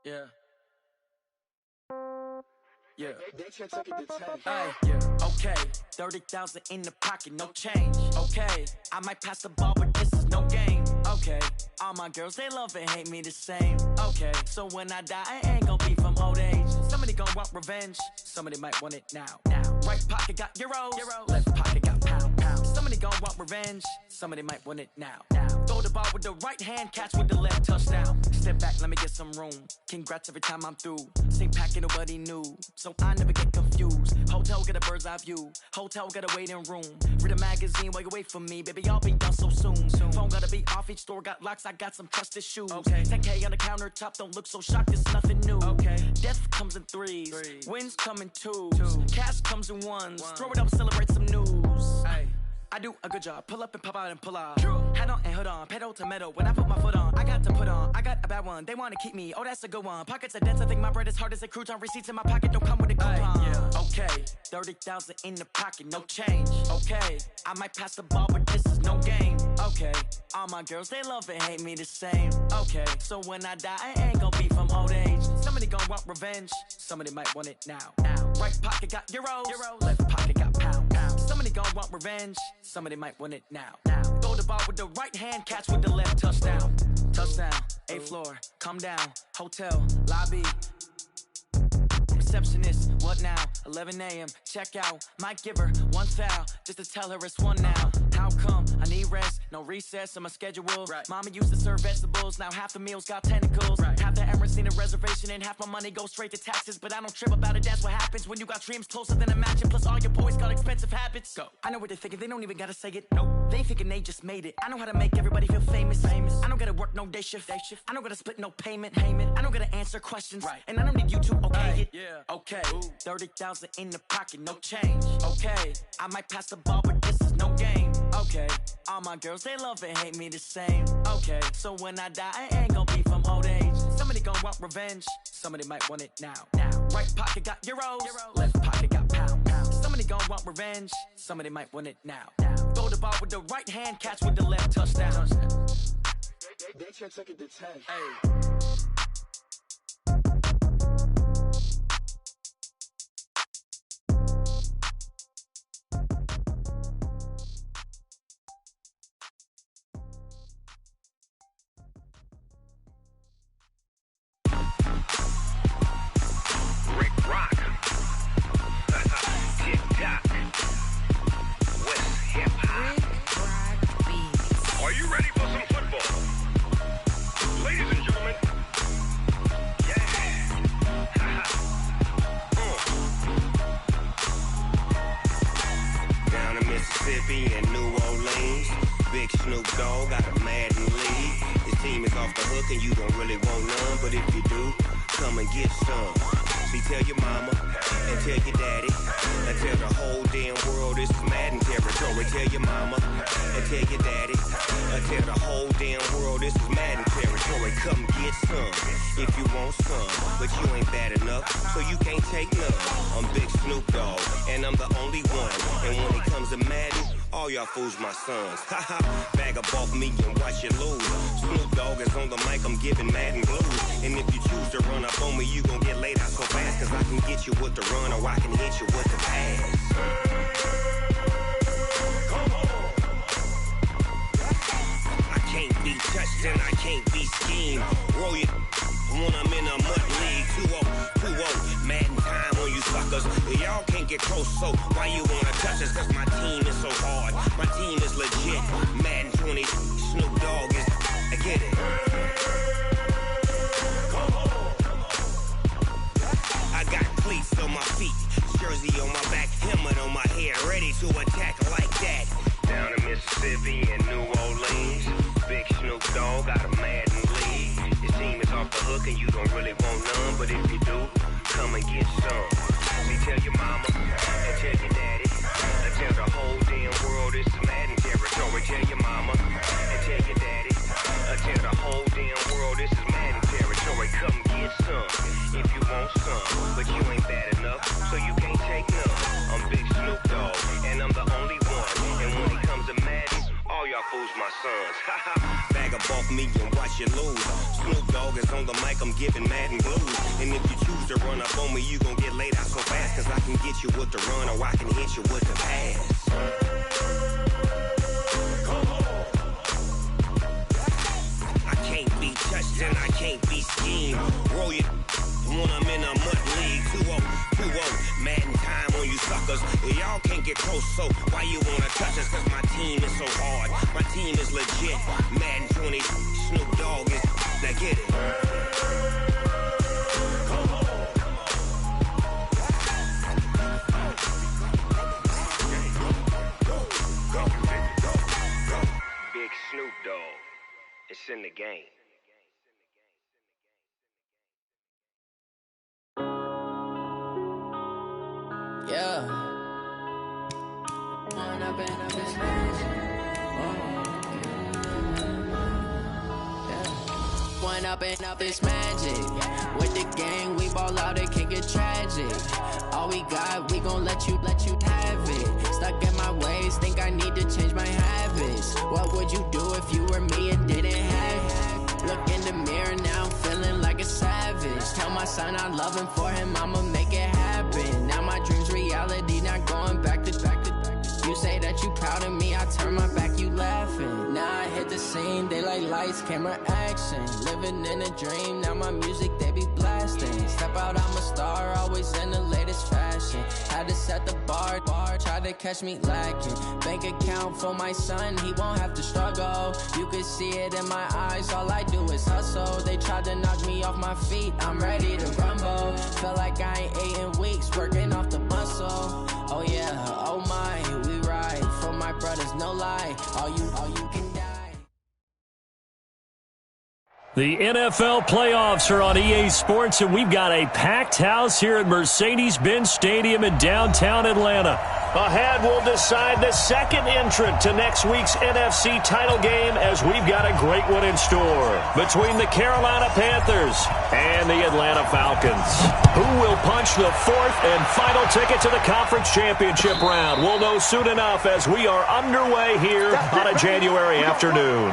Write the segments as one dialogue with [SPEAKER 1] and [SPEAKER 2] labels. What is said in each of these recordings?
[SPEAKER 1] Yeah. Yeah.
[SPEAKER 2] They check it to 10.
[SPEAKER 1] Ay, yeah. Okay. 30,000 in the pocket, no change. Okay. I might pass the ball, but this is no game. Okay. All my girls, they love and hate me the same. Okay. So when I die, I ain't gonna be from old age. Somebody gonna want revenge. Somebody might want it now. Right pocket got euros. Left pocket got pound. Somebody gonna want revenge. Somebody might want it now. Throw the ball with the right hand, catch with the left, touchdown. Step back, let me get some room. Congrats every time I'm through. Same packet, nobody knew. So I never get confused. Hotel get a bird's eye view. Hotel get a waiting room. Read a magazine while you wait for me. Baby, I'll be done so soon. Phone gotta be off, each store got locks. I got some trusted shoes. Okay. 10K on the countertop, don't look so shocked, it's nothing new. Okay. Death comes in threes. Wins come in twos. Cash comes in ones. Throw it up, celebrate some news. Ay. I do a good job, pull up and pop out and pull out. Hat on and hood on, pedal to metal. When I put my foot on, I got to put on. I got a bad one, they wanna keep me, oh that's a good one. Pockets are dense, I think my bread is hard as a crouton. Receipts in my pocket don't come with a coupon. Yeah. Okay, 30,000 in the pocket, no change. Okay, I might pass the ball, but this is no game. Okay, all my girls, they love and hate me the same. Okay, so when I die, I ain't gonna be from old age. Somebody gonna want revenge, somebody might want it now. Right pocket got euros. Left pocket got pound. Somebody gonna want revenge, somebody might want it now. Throw the ball with the right hand, catch with the left, touchdown. Touchdown, 8th floor, come down, hotel, lobby. Receptionist, what now? 11 a.m., check out. Might give her one foul, just to tell her it's one now. How come? I need rest, no recess in my schedule. Right. Mama used to serve vegetables, now half the meals got tentacles. Right. Half the Emirates need a reservation and half my money goes straight to taxes. But I don't trip about it, that's what happens when you got dreams closer than a mansion. Plus all your boys got expensive habits. Go. I know what they're thinking, they don't even gotta say it. Nope. They thinking they just made it. I know how to make everybody feel famous. I don't gotta work no day shift. I don't gotta split no payment. I don't gotta answer questions. Right. And I don't need you to okay it. Yeah. Okay, 30,000 in the pocket, no change. Okay, I might pass the ball, but this is no game. Okay, all my girls, they love and hate me the same. Okay, so when I die, I ain't gonna be from old age. Somebody gonna want revenge, somebody might want it now. Right pocket got euros. Left pocket got pound. Somebody gonna want revenge, somebody might want it now. Throw the ball with the right hand, catch with the left, touchdown.
[SPEAKER 2] They check it to 10.
[SPEAKER 1] Hey.
[SPEAKER 3] Are you ready for some football? Ladies and gentlemen, yeah. Down in Mississippi and New Orleans, Big Snoop Dogg got a Madden league. His team is off the hook and you don't really want none, but if you do, come and get some. See, tell your mama and tell your daddy and tell the whole damn world this is Madden territory. Tell your mama and tell your daddy and tell the whole damn world this is Madden territory. Come get some if you want some, but you ain't bad enough, so you can't take none. I'm Big Snoop Dogg and I'm the only one. And when it comes to Madden, all y'all fools my sons. Haha, bag up off me and watch you lose. Snoop Dogg is on the mic, I'm giving Madden blues. And if you choose to run up on me, you gon' get laid out so fast. Cause I can get you with the run or I can hit you with the pass. Come on. I can't be touched and I can't be schemed. Roll you when I'm in a mud league. 2-0, Madden time on you suckers. Y'all can't get close, so why you wanna touch us? Cause my team is so hard, my team is legit. Madden 20, Snoop Dogg is, I get it. Come on. I got cleats on my feet, jersey on my back, helmet on my head, ready to attack like that. Down in Mississippi and New Orleans, Big Snoop Dogg got a Madden league. His team is off the hook and you don't really want none, but if you do, come and get some. See, tell your mama and tell your daddy and tell the whole damn world this is Madden territory. Tell your mama and tell your daddy and tell the whole damn world this is Madden territory. Come get some if you want some, but you ain't bad enough, so you can't take none. I'm Big Snoop Dogg and I'm the only one. And when it comes to Madden, all y'all fools my sons. Haha. brag above me and watch you lose. Snoop Dogg is on the mic, I'm giving mad and blues. And if you choose to run up on me, you gon' get laid out so fast. Cause I can get you with the run or I can hit you with the pass. I can't be touched and I can't be schemed. Roll you when I'm in a mud league. 2-0, 2-0, Madden time on you suckers. Y'all can't get close, so why you wanna touch us? Cause my team is so hard, my team is legit. Madden 20, Snoop Dogg is, now get it. Big Snoop Dogg, it's in the game.
[SPEAKER 1] Yeah. When I've been up this magic. When I've been up this magic. With the gang, we ball out, it can get tragic. All we got, we gon' let you have it. Stuck in my ways, think I need to change my habits. What would you do if you were me and didn't have it? Look in the mirror now, I'm feeling like a savage. Tell my son I love him, for him I'ma make it happen. Now my dream's reality, not going back to. You say that you proud of me, I turn my back, you laughing. Now I hit the scene, daylight lights, camera action. Living in a dream, now my music they be blasting. Step out, I'm a star, always in the latest fashion. Had to set the bar, try to catch me lacking. Bank account for my son, he won't have to struggle. You can see it in my eyes, all I do is hustle. They tried to knock me off my feet, I'm ready to rumble. Felt like I ain't ate in weeks, working off the muscle. Oh yeah, oh my, we ride for my brothers, no lie. All you can die.
[SPEAKER 4] The NFL playoffs are on EA Sports, and we've got a packed house here at Mercedes-Benz Stadium in downtown Atlanta. Ahead, we'll decide the second entrant to next week's NFC title game, as we've got a great one in store between the Carolina Panthers and the Atlanta Falcons. Who will punch the fourth and final ticket to the conference championship round? We'll know soon enough as we are underway here on a January afternoon.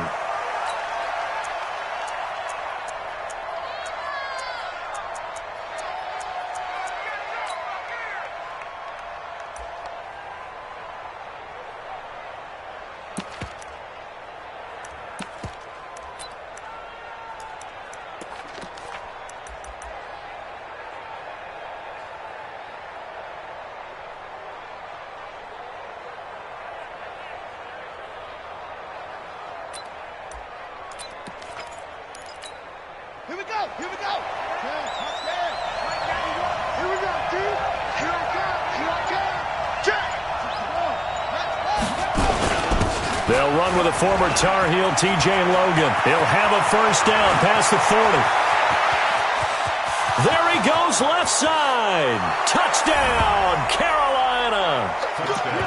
[SPEAKER 2] Here we go. Here we go. Here we go, dude. Here I come. Here I come. Check.
[SPEAKER 4] They'll run with a former Tar Heel, TJ Logan. He'll have a first down past the 40. There he goes, left side. Touchdown, Carolina.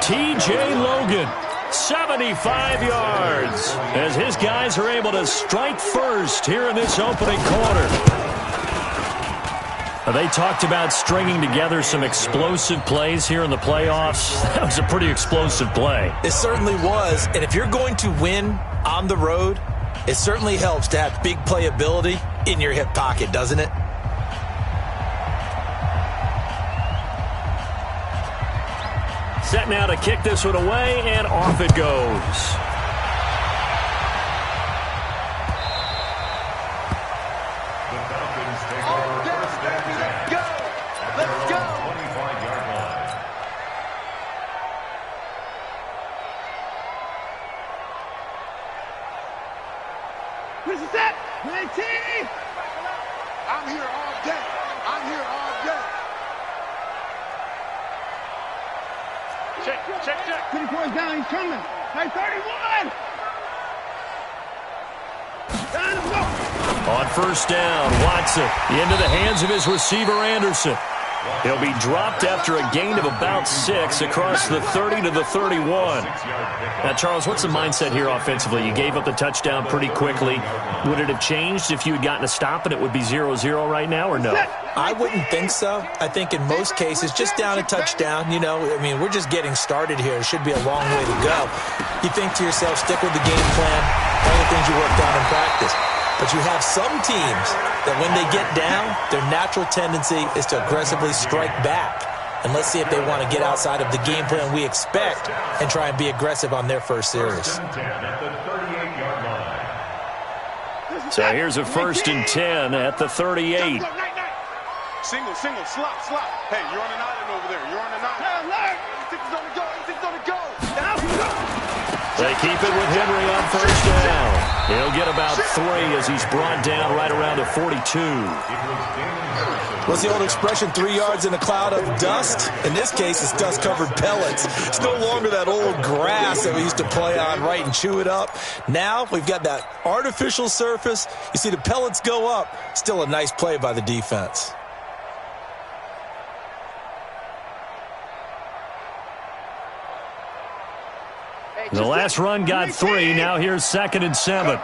[SPEAKER 4] TJ Logan. 75 yards as his guys are able to strike first here in this opening quarter. They talked about stringing together some explosive plays here in the playoffs. That was a pretty explosive play.
[SPEAKER 5] It certainly was, and if you're going to win on the road, it certainly helps to have big playability in your hip pocket, doesn't it?
[SPEAKER 4] Set now to kick this one away, and off it goes.
[SPEAKER 6] The Falcons take over first and 10. Let's go! 25-yard line.
[SPEAKER 2] This is it. I'm here all day. I'm here all day. Check. 20 points down, he's coming. Hey, 31! Down to go.
[SPEAKER 4] On first down, Watson into the hands of his receiver, Anderson. He'll be dropped after a gain of about 6 across the 30 to the 31. Now, Charles, what's the mindset here offensively? You gave up the touchdown pretty quickly. Would it have changed if you had gotten a stop and it would be 0-0 right now, or no?
[SPEAKER 5] I wouldn't think so. I think in most cases, just down a touchdown, you know, I mean, we're just getting started here. It should be a long way to go. You think to yourself, stick with the game plan, all the things you worked on in practice. But you have some teams that when they get down, their natural tendency is to aggressively strike back. And let's see if they want to get outside of the game plan we expect and try and be aggressive on their first series.
[SPEAKER 4] So here's a 1st and 10 at the 38.
[SPEAKER 2] Single, slop. Hey, you're on an island over there. You're on an island. He's on the go.
[SPEAKER 4] They keep it with Henry on 1st down. He'll get about 3 as he's brought down right around the 42.
[SPEAKER 5] What's the old expression, 3 yards in a cloud of dust? In this case, it's dust-covered pellets. It's no longer that old grass that we used to play on, right, and chew it up. Now we've got that artificial surface. You see the pellets go up. Still a nice play by the defense.
[SPEAKER 4] The last run got 3. Now here's 2nd and 7.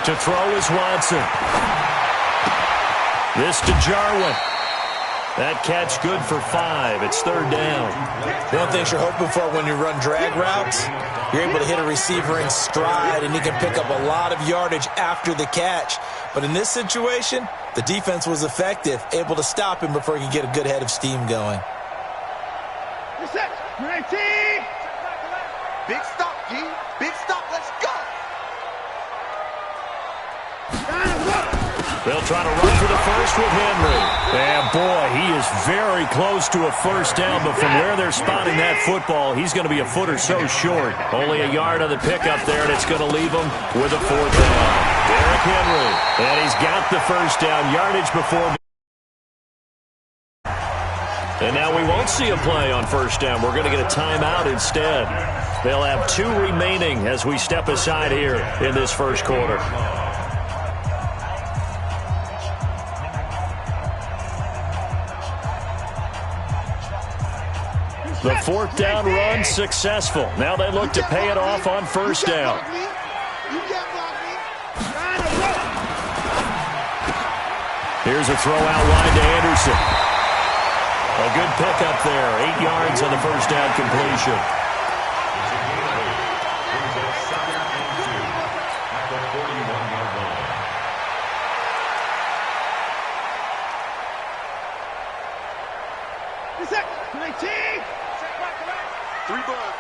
[SPEAKER 4] To throw is Watson. This to Jarwin. That catch good for 5. It's 3rd down.
[SPEAKER 5] One thing you're hoping for when you run drag routes, you're able to hit a receiver in stride, and he can pick up a lot of yardage after the catch. But in this situation, the defense was effective, able to stop him before he could get a good head of steam going.
[SPEAKER 2] Big stop, G. Big stop. Let's go.
[SPEAKER 4] They'll try to run for the first with Henry. And, boy, he is very close to a 1st down, but from where they're spotting that football, he's going to be a foot or so short. Only a yard on the pickup there, and it's going to leave him with a 4th down. Derrick Henry, and he's got the 1st down yardage before. And now we won't see a play on 1st down. We're going to get a timeout instead. They'll have 2 remaining as we step aside here in this 1st quarter. The 4th down run successful. Now they look to pay it off on 1st down. Here's a throw out wide to Anderson. A good pickup there. 8 yards on the 1st down completion.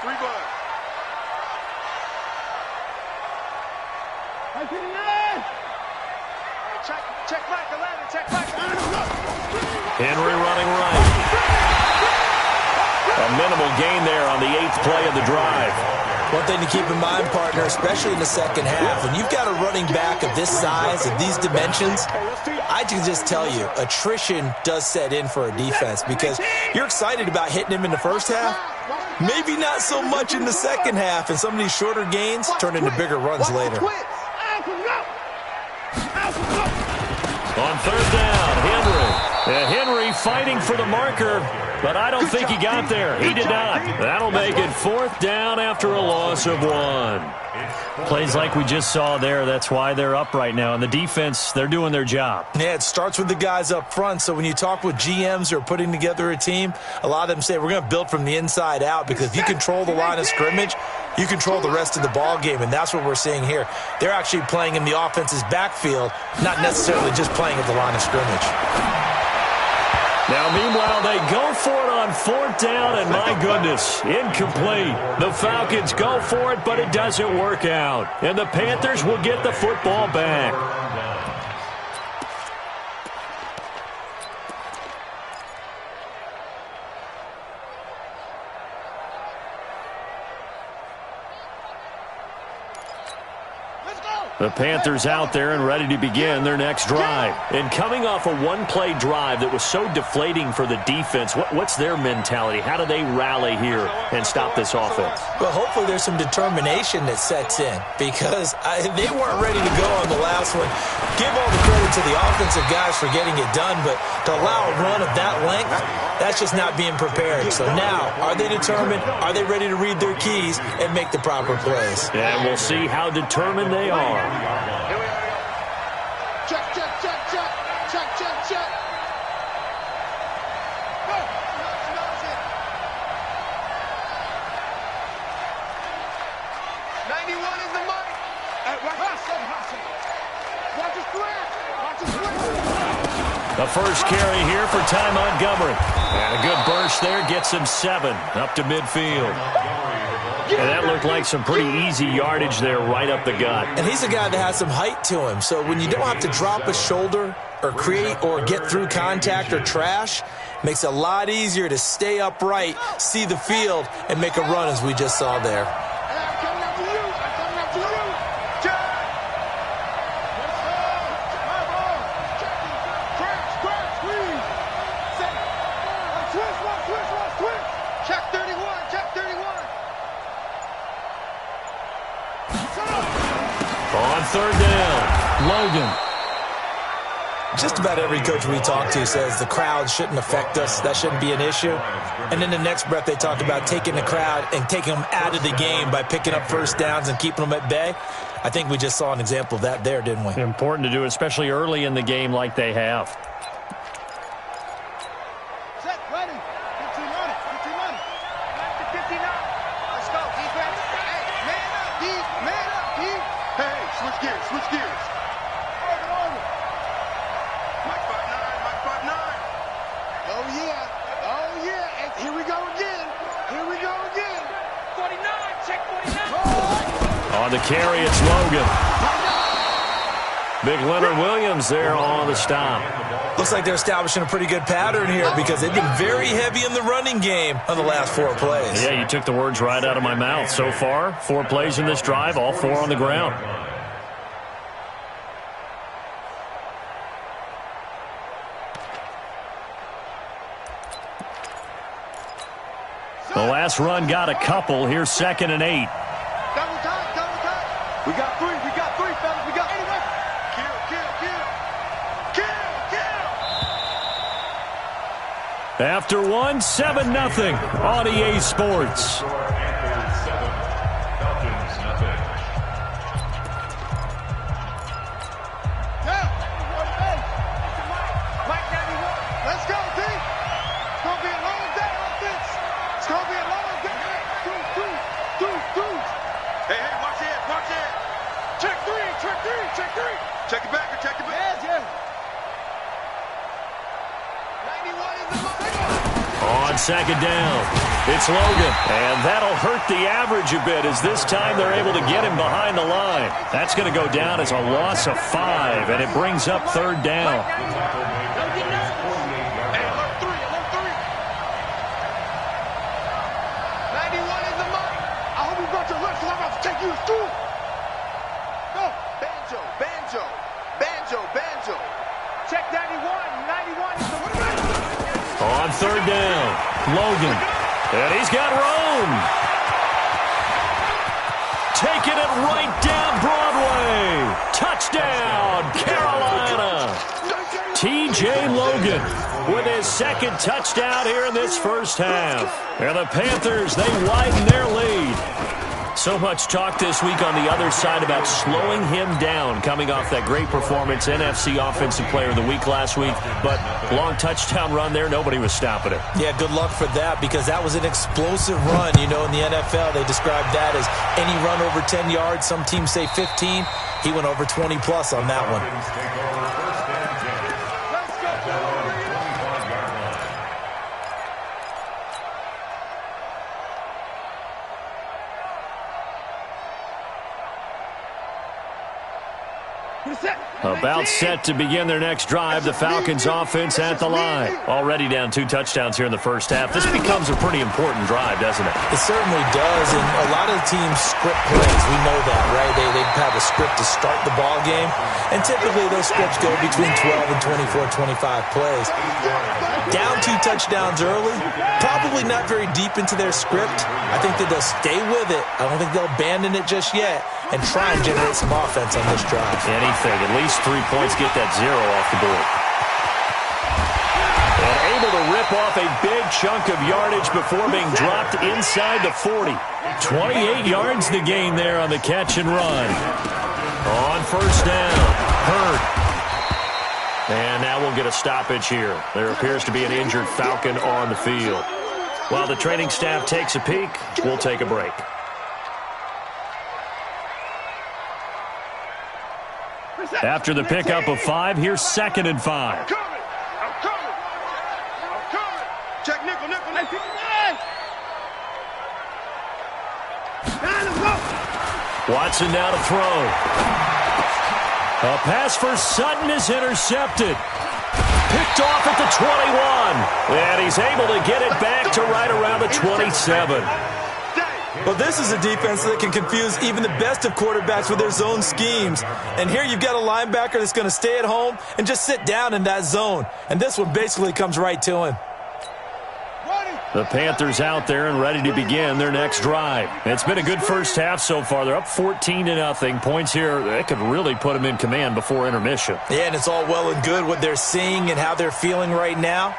[SPEAKER 2] Three buns. Check back 11. Check back.
[SPEAKER 4] Henry running right. A minimal gain there on the 8th play of the drive.
[SPEAKER 5] One thing to keep in mind, partner, especially in the second half, when you've got a running back of this size, of these dimensions, I can just tell you, attrition does set in for a defense because you're excited about hitting him in the first half. Maybe not so much in the second half, and some of these shorter gains turn into bigger runs later.
[SPEAKER 4] On 3rd down, Henry. Henry fighting for the marker, but I don't think he got there. He did not. That'll make it 4th down after a loss of 1. Plays like we just saw there, that's why they're up right now. And the defense, they're doing their job.
[SPEAKER 5] Yeah, it starts with the guys up front. So when you talk with GMs who are putting together a team, a lot of them say we're going to build from the inside out because if you control the line of scrimmage, you control the rest of the ball game, and that's what we're seeing here. They're actually playing in the offense's backfield, not necessarily just playing at the line of scrimmage.
[SPEAKER 4] Now, meanwhile, they go for it on 4th down, and my goodness, incomplete. The Falcons go for it, but it doesn't work out. And the Panthers will get the football back. The Panthers out there and ready to begin their next drive. And coming off a one-play drive that was so deflating for the defense, what's their mentality? How do they rally here and stop this offense?
[SPEAKER 5] Well, hopefully there's some determination that sets in because they weren't ready to go on the last one. Give all the credit to the offensive guys for getting it done, but to allow a run of that length, that's just not being prepared. So now, are they determined? Are they ready to read their keys and make the proper plays?
[SPEAKER 4] And we'll see how determined they are.
[SPEAKER 2] Here we are. Check, check, check, check. Check, check, check. Go. 91 is the money. Watch his square. Watch his square.
[SPEAKER 4] The first carry here for Ty Montgomery. And a good burst there gets him 7 up to midfield. And that looked like some pretty easy yardage there right up the gut.
[SPEAKER 5] And he's a guy that has some height to him. So when you don't have to drop a shoulder or create or get through contact or trash, makes it a lot easier to stay upright, see the field, and make a run as we just saw there.
[SPEAKER 4] On third down, Logan.
[SPEAKER 5] Just about every coach we talk to says the crowd shouldn't affect us. That shouldn't be an issue. And in the next breath, they talk about taking the crowd and taking them out of the game by picking up first downs and keeping them at bay. I think we just saw an example of that there, didn't we?
[SPEAKER 4] Important to do, especially early in the game like they have.
[SPEAKER 2] Set, ready. 15 on it. 15 on it. Back to 59. Let's go, defense. Hey, man up, D. Man up, D. Hey, switch gears, switch gears. Mike 5'9", Mike 5'9". Oh, yeah. Oh, yeah. And here we go again. Here we go again. 49, check 49.
[SPEAKER 4] On the carry, it's Logan. Big Leonard Williams there on the stop.
[SPEAKER 5] Looks like they're establishing a pretty good pattern here because they've been very heavy in the running game on the last 4 plays.
[SPEAKER 4] Yeah, you took the words right out of my mouth. So far, 4 plays in this drive, all 4 on the ground. The last run got a couple. Here's 2nd and 8.
[SPEAKER 2] Double time, double time. We got 3, fellas. We got 81. Kill, kill, kill. Kill, kill.
[SPEAKER 4] After 1, 7-0 on EA Sports.
[SPEAKER 2] Let's go, D. It's going to be a long day on this. It's going to be a long day. Do. Hey, watch it. Check 3. Check it back. Yeah. 91 is the money.
[SPEAKER 4] On 2nd down, it's Logan. And that'll hurt the average a bit as this time they're able to get him behind the line. That's going to go down as a loss of 5, and it brings up 3rd down.
[SPEAKER 2] Banjo. Check 91 is the winner.
[SPEAKER 4] On 3rd down, Logan. And he's got room. Taking it right down Broadway. Touchdown, Carolina. T.J. Logan with his 2nd touchdown here in this first half. And the Panthers, they widen their lead. So much talk this week on the other side about slowing him down coming off that great performance, NFC Offensive Player of the Week last week. But long touchdown run there, nobody was stopping it.
[SPEAKER 5] Yeah, good luck for that because that was an explosive run. You know, in the NFL, they describe that as any run over 10 yards. Some teams say 15. He went over 20-plus on that one.
[SPEAKER 2] Set.
[SPEAKER 4] About set to begin their next drive. The Falcons offense at the line. Already down 2 touchdowns here in the first half. This becomes a pretty important drive, doesn't it?
[SPEAKER 5] It certainly does, and a lot of teams script plays. We know that, right? They have a script to start the ball game, and typically those scripts go between 12 and 24, 25 plays. Down 2 touchdowns early, probably not very deep into their script. I think that they'll stay with it. I don't think they'll abandon it just yet and try and generate some offense on this drive.
[SPEAKER 4] Anything, at least 3 points, get that 0 off the board. And able to rip off a big chunk of yardage before being dropped inside the 40. 28 yards the gain there on the catch and run. On first down, Hurd. And now we'll get a stoppage here. There appears to be an injured Falcon on the field. While the training staff takes a peek, we'll take a break. After the pickup of 5, here's 2nd and 5.
[SPEAKER 2] I'm coming. Check nickel.
[SPEAKER 4] Watson now to throw. A pass for Sutton is intercepted. Picked off at the 21. And he's able to get it back to right around the 27.
[SPEAKER 5] Well, this is a defense that can confuse even the best of quarterbacks with their zone schemes. And here you've got a linebacker that's going to stay at home and just sit down in that zone. And this one basically comes right to him.
[SPEAKER 4] The Panthers out there and ready to begin their next drive. It's been a good first half so far. They're up 14-0. Points here, that could really put them in command before intermission.
[SPEAKER 5] Yeah, and it's all well and good what they're seeing and how they're feeling right now.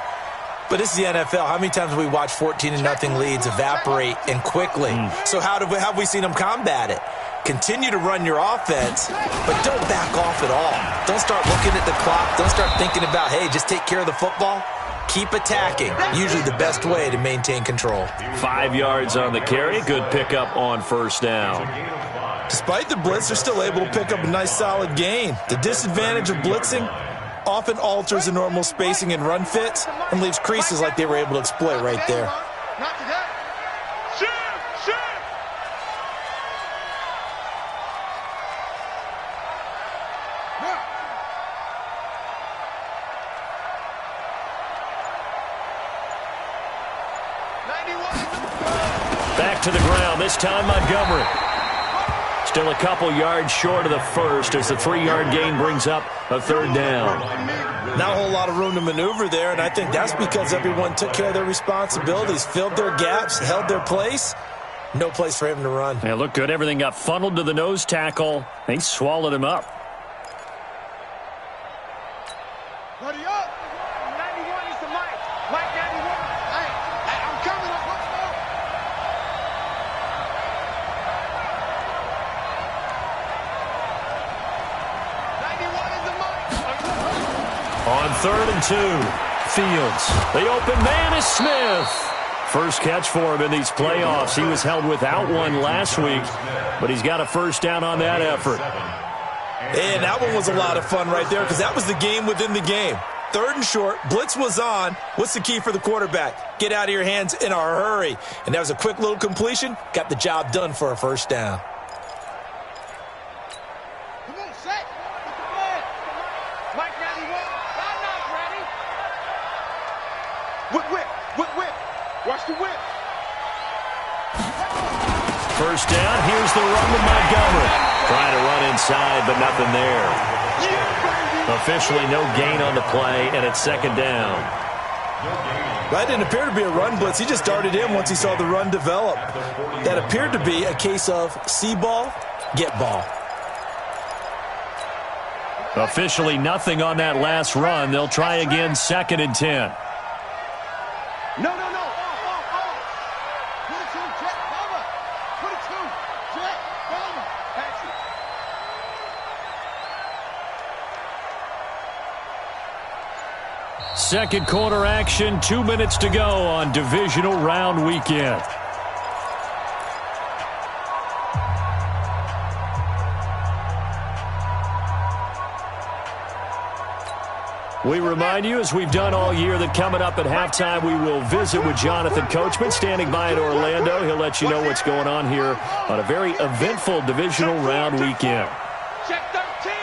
[SPEAKER 5] But this is the NFL. How many times have we watched 14-0 leads evaporate and quickly? So how have we seen them combat it? Continue to run your offense, but don't back off at all. Don't start looking at the clock. Don't start thinking about, hey, just take care of the football. Keep attacking. Usually the best way to maintain control.
[SPEAKER 4] 5 yards on the carry. Good pickup on first down.
[SPEAKER 5] Despite the blitz, they're still able to pick up a nice solid gain. The disadvantage of blitzing often alters the normal spacing and run fits and leaves creases like they were able to exploit right there.
[SPEAKER 2] Not today. Shift.
[SPEAKER 4] Back to the ground, this time Montgomery. Still a couple yards short of the first as the 3-yard gain brings up a 3rd down.
[SPEAKER 5] Not a whole lot of room to maneuver there, and I think that's because everyone took care of their responsibilities, filled their gaps, held their place. No place for him to run.
[SPEAKER 4] Yeah, looked good. Everything got funneled to the nose tackle. They swallowed him up.
[SPEAKER 2] Buddy up. 91 is the mic. Mike 91. Hey, I'm coming up. Let's go. 91 is the mic.
[SPEAKER 4] On 3rd and 2, Fields. The open man is Smith. First catch for him in these playoffs. He was held without one last week, but he's got a first down on that effort.
[SPEAKER 5] And that one was a lot of fun right there because that was the game within the game. 3rd and short, blitz was on. What's the key for the quarterback? Get out of your hands in a hurry. And that was a quick little completion. Got the job done for a first down.
[SPEAKER 2] Come on, set. Get the ball. Mike 91. I'm not ready. Whip. Watch the whip.
[SPEAKER 4] First down, here's the run to Montgomery. Trying to run inside, but nothing there. Officially no gain on the play, and it's 2nd down.
[SPEAKER 5] That didn't appear to be a run blitz. He just darted in once he saw the run develop. That appeared to be a case of see ball, get ball.
[SPEAKER 4] Officially nothing on that last run. They'll try again 2nd and 10.
[SPEAKER 2] No. Put it to Jet. Cover. Put it to Jet. Cover. Pass it.
[SPEAKER 4] Second quarter action, 2 minutes to go on divisional round weekend. We remind you, as we've done all year, that coming up at halftime, we will visit with Jonathan Coachman, standing by in Orlando. He'll let you know what's going on here on a very eventful divisional round weekend.
[SPEAKER 2] Check 13.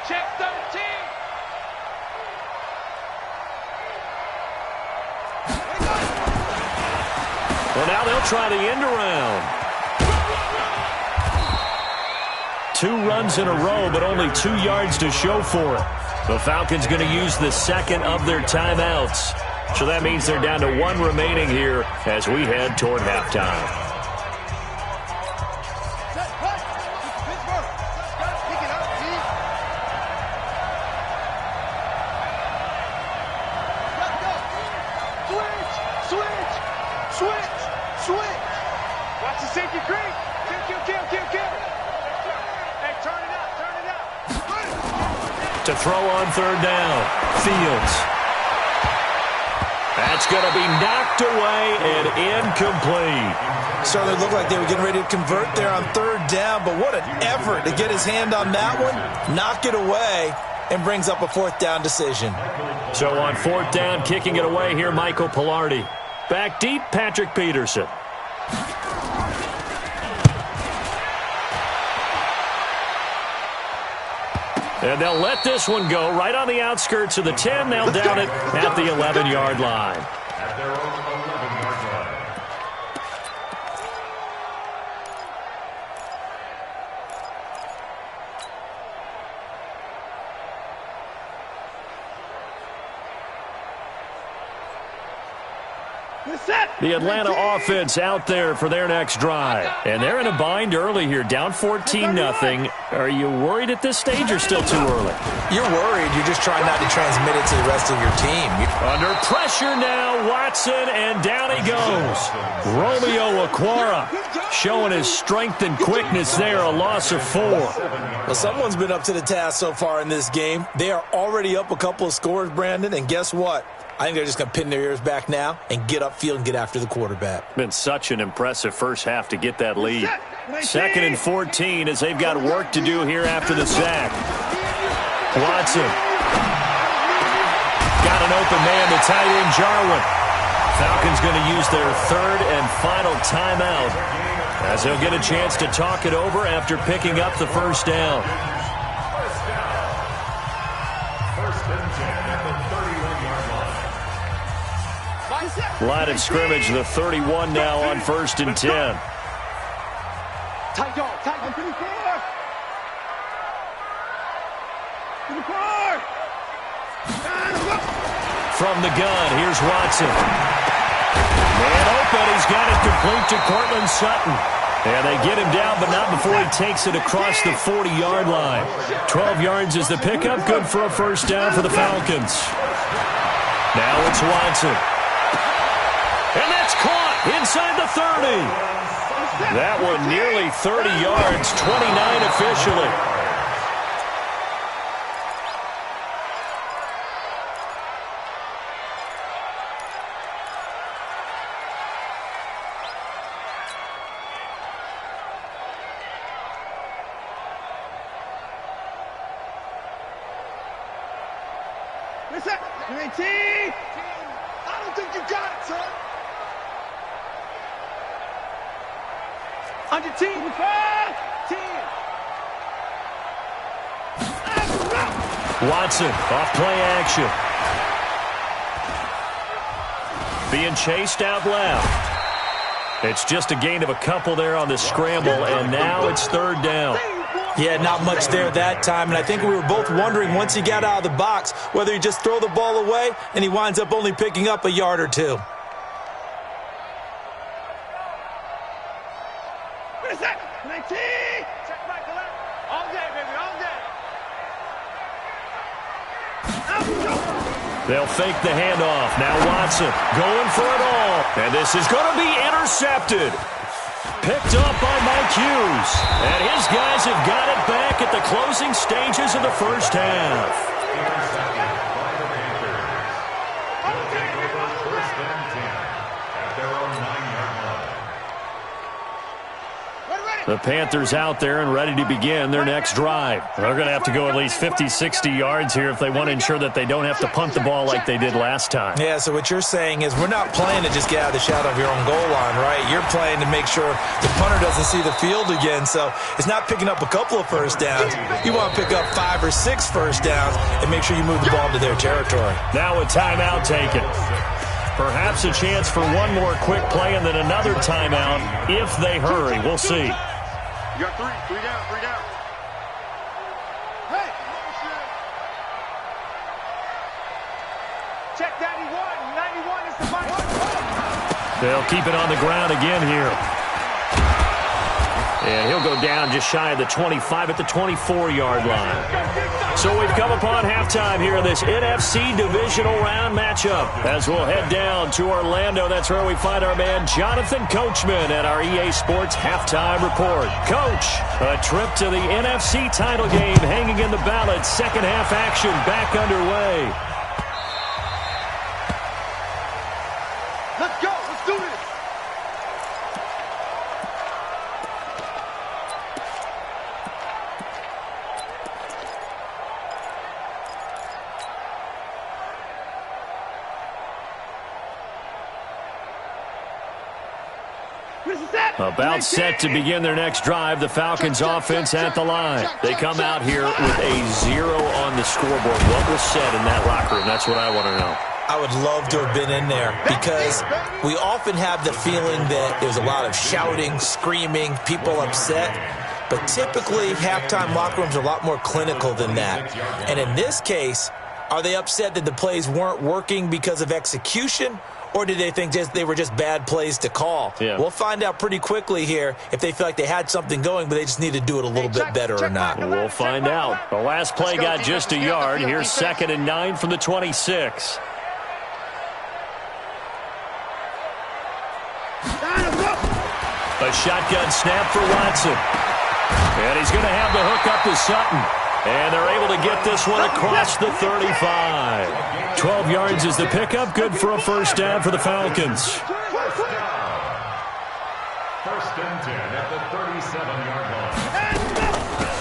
[SPEAKER 2] Check 13.
[SPEAKER 4] Well, now they'll try the end around. 2 runs in a row, but only 2 yards to show for it. The Falcons going to use the second of their timeouts. So that means they're down to 1 remaining here as we head toward halftime.
[SPEAKER 2] Watch the safety creep. Kill. Hey, turn it up.
[SPEAKER 4] To throw on 3rd down. Fields. That's going to be knocked away and incomplete.
[SPEAKER 5] Certainly looked like they were getting ready to convert there on 3rd down, but what an effort to get his hand on that one, knock it away, and brings up a 4th down decision.
[SPEAKER 4] So on 4th down, kicking it away here, Michael Pilardi. Back deep, Patrick Peterson. And they'll let this one go right on the outskirts of the 10. They'll down it at the 11-yard line.
[SPEAKER 6] At their own 11-yard line.
[SPEAKER 4] The Atlanta offense out there for their next drive. And they're in a bind early here, down 14-0. Are you worried at this stage or still too early?
[SPEAKER 5] You're worried. You're just trying not to transmit it to the rest of your team.
[SPEAKER 4] Under pressure now, Watson, and down he goes. Romeo Okwara showing his strength and quickness there, a loss of 4.
[SPEAKER 5] Well, someone's been up to the task so far in this game. They are already up a couple of scores, Brandon, and guess what? I think they're just going to pin their ears back now and get upfield and get after the quarterback.
[SPEAKER 4] Been such an impressive first half to get that lead. 2nd and 14 as they've got work to do here after the sack. Watson. Got an open man to tight end Jarwin. Falcons going to use their 3rd and final timeout as they'll get a chance to talk it over after picking up the 1st down. Line of scrimmage, the 31 now on 1st and 10.
[SPEAKER 2] Tight dog, to the car.
[SPEAKER 4] From the gun, here's Watson. Man open, he's got it complete to Cortland Sutton. And they get him down, but not before he takes it across the 40-yard line. 12 yards is the pickup, good for a 1st down for the Falcons. Now it's Watson. And that's caught inside the 30. That one nearly 30 yards, 29 officially.
[SPEAKER 2] Listen, 19. I don't think you got it, son. Under 10. 10.
[SPEAKER 4] Watson, off play action. Being chased out left. It's just a gain of a couple there on the scramble, and now it's 3rd down.
[SPEAKER 5] Yeah, not much there that time, and I think we were both wondering once he got out of the box whether he just throw the ball away, and he winds up only picking up a yard or 2.
[SPEAKER 2] What is that? 19. Check back to left. All day, baby, all day.
[SPEAKER 4] They'll fake the handoff. Now Watson going for it all. And this is going to be intercepted. Picked up by Mike Hughes. And his guys have got it back at the closing stages of the 1st half.
[SPEAKER 6] Intercepted by the Panthers. Taking over 1st and 10 at their own 9-yard line.
[SPEAKER 4] The Panthers out there and ready to begin their next drive. They're going to have to go at least 50, 60 yards here if they want to ensure that they don't have to punt the ball like they did last time.
[SPEAKER 5] Yeah, so what you're saying is we're not playing to just get out of the shadow of your own goal line, right? You're playing to make sure the punter doesn't see the field again. So it's not picking up a couple of 1st downs. You want to pick up 5 or 6 1st downs and make sure you move the ball into their territory.
[SPEAKER 4] Now a timeout taken. Perhaps a chance for one more quick play and then another timeout if they hurry. We'll see.
[SPEAKER 2] You got three down, three down. Hey! Check 91. 91 is the fight.
[SPEAKER 4] They'll keep it on the ground again here. And he'll go down just shy of the 25 at the 24-yard line. So we've come upon halftime here in this NFC divisional round matchup. As we'll head down to Orlando, that's where we find our man Jonathan Coachman at our EA Sports Halftime Report. Coach, a trip to the NFC title game hanging in the balance. Second half action back underway.
[SPEAKER 2] Let's go. Let's do this.
[SPEAKER 4] About set to begin their next drive, the Falcons offense at the line. They come out here with a 0 on the scoreboard. What was said in that locker room? That's what I want to know.
[SPEAKER 5] I would love to have been in there because we often have the feeling that there's a lot of shouting, screaming, people upset. But typically, halftime locker rooms are a lot more clinical than that. And in this case, are they upset that the plays weren't working because of execution? Or did they think they were just bad plays to call?
[SPEAKER 4] Yeah.
[SPEAKER 5] We'll find out pretty quickly here if they feel like they had something going, but they just need to do it a little bit better or not.
[SPEAKER 4] We'll find out. The last play got just a yard. Here's 2nd and 9 from the 26. A shotgun snap for Watson. And he's going to have the hook up to Sutton. And they're able to get this one across the 35. 12 yards is the pickup. Good for a first down for the Falcons.
[SPEAKER 6] First down. First and 10 at the 37-yard line.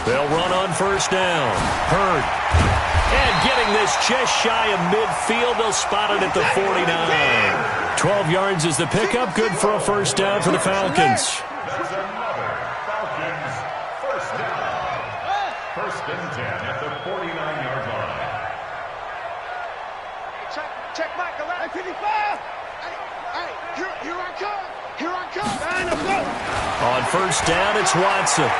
[SPEAKER 4] They'll run on first down. Hurd. And getting this just shy of midfield. They'll spot it at the 49. 12 yards is the pickup. Good for a first down for the Falcons.
[SPEAKER 6] That's another Falcons first down. First and 10 at the 49-yard line.
[SPEAKER 2] Check Michael. 55. Hey, here I come. Here I come.
[SPEAKER 4] On first down, it's Watson.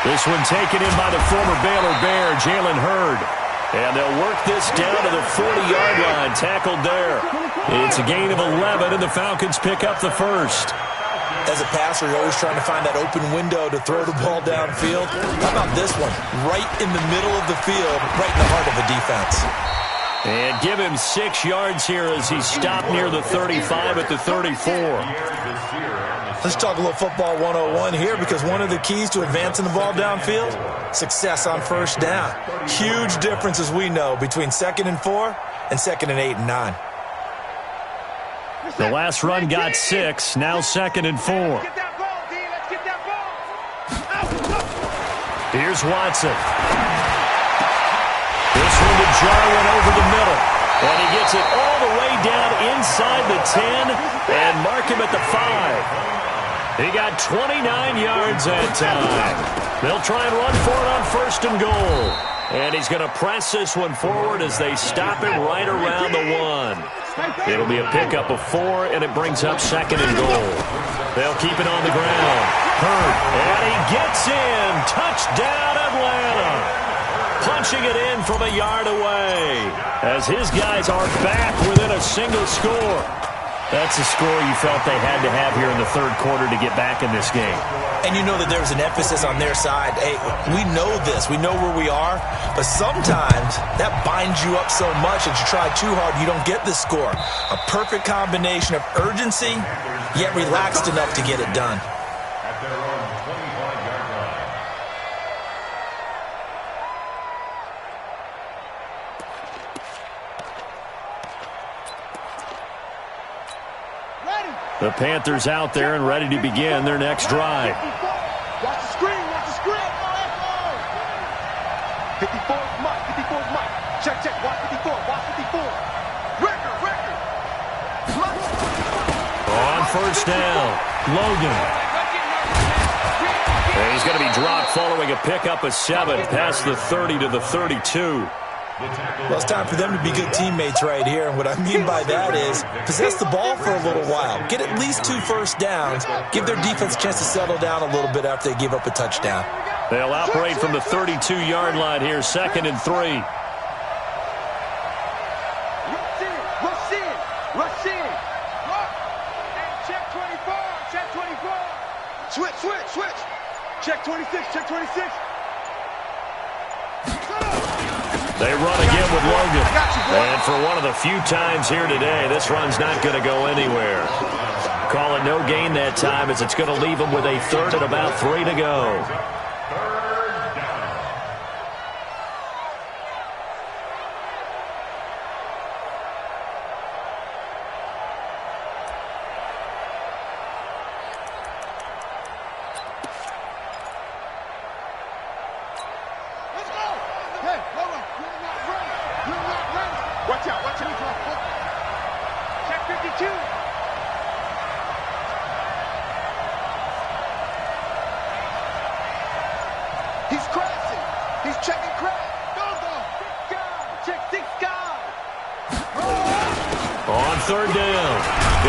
[SPEAKER 4] This one taken in by the former Baylor Bear, Jalen Hurd. And they'll work this down to the 40-yard line, tackled there. It's a gain of 11, and the Falcons pick up the first.
[SPEAKER 5] As a passer, you're always trying to find that open window to throw the ball downfield. How about this one? Right in the middle of the field, right in the heart of the defense.
[SPEAKER 4] And give him 6 yards here as he stopped near the 35 at the 34.
[SPEAKER 5] Let's talk a little football 101 here because one of the keys to advancing the ball downfield, success on first down. Huge difference, as we know, between 2nd and 4 and 2nd and 8 and 9.
[SPEAKER 4] The last run got 6, now 2nd and 4.
[SPEAKER 2] Get that ball, D. Let's get that ball.
[SPEAKER 4] Here's Watson. This one to Jarwin over the middle. And he gets it all the way down inside the 10 and mark him at the 5. He got 29 yards that time. They'll try and run for it on first and goal. And he's going to press this one forward as they stop him right around the 1. It'll be a pickup of 4, and it brings up 2nd and goal. They'll keep it on the ground. Hurd, and he gets in. Touchdown, Atlanta. Punching it in from a yard away as his guys are back within a single score. That's a score you felt they had to have here in the third quarter to get back in this game.
[SPEAKER 5] And you know that there was an emphasis on their side. Hey, we know this. We know where we are. But sometimes that binds you up so much that you try too hard, you don't get the score. A perfect combination of urgency, yet relaxed enough to get it done.
[SPEAKER 6] At their own 25-yard line.
[SPEAKER 4] The Panthers out there and ready to begin their next drive.
[SPEAKER 2] Watch the screen. Watch the screen. 54 is Mike. 54 is Mike. Check. Watch 54. Watch 54. Record.
[SPEAKER 4] On first down, Logan. And he's going to be dropped following a pickup of 7 past the 30 to the 32.
[SPEAKER 5] Well, it's time for them to be good teammates right here. And what I mean by that is possess the ball for a little while. Get at least 2 first downs. Give their defense a chance to settle down a little bit after they give up a touchdown.
[SPEAKER 4] They'll operate from the 32-yard line here, 2nd and 3.
[SPEAKER 2] Rush in. And check 24. Check 24. Switch. Check 26. Check 26.
[SPEAKER 4] They run again with Logan. And for one of the few times here today, this run's not going to go anywhere. Call it no gain that time as it's going to leave them with a 3rd and about 3 to go.
[SPEAKER 2] He's crashing. He's checking crash. Go. Check 6 guys.
[SPEAKER 4] On 3rd down,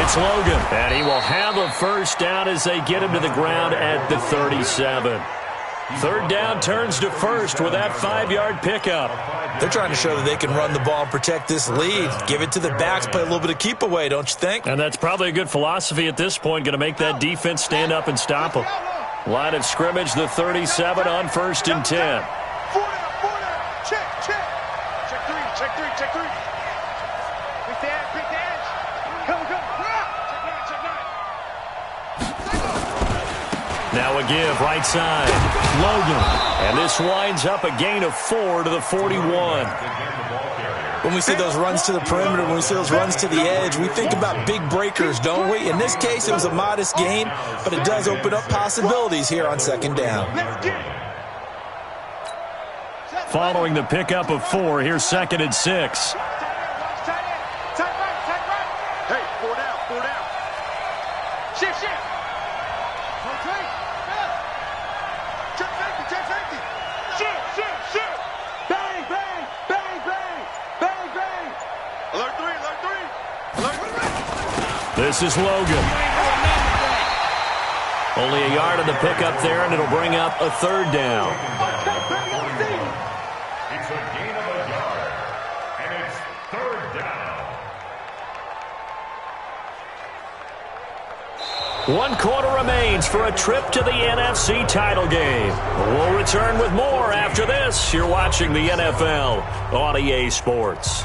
[SPEAKER 4] it's Logan. And he will have a first down as they get him to the ground at the 37. 3rd down turns to 1st with that 5-yard pickup.
[SPEAKER 5] They're trying to show that they can run the ball and protect this lead. Give it to the backs, play a little bit of keep away, don't you think?
[SPEAKER 4] And that's probably a good philosophy at this point, going to make that defense stand up and stop them. Line of scrimmage, the 37 on 1st and 10.
[SPEAKER 2] 4 down. Check. Check 3. Pick the edge. Come. Check 9.
[SPEAKER 4] Now a give, right side. Logan. And this winds up a gain of 4 to the 41.
[SPEAKER 5] When we see those runs to the perimeter, when we see those runs to the edge, we think about big breakers, don't we? In this case, it was a modest gain, but it does open up possibilities here on 2nd down.
[SPEAKER 4] Following the pickup of 4, here's 2nd and 6.
[SPEAKER 2] Hey, 4 down. Shift. Check safety. Shift. Bang. Alert 3.
[SPEAKER 4] This is Logan. Only a yard on the pickup there, and it'll bring up a 3rd down.
[SPEAKER 6] It's a gain of a yard, and it's 3rd down.
[SPEAKER 4] 1 quarter remains for a trip to the NFC title game. We'll return with more after this. You're watching the NFL on EA Sports.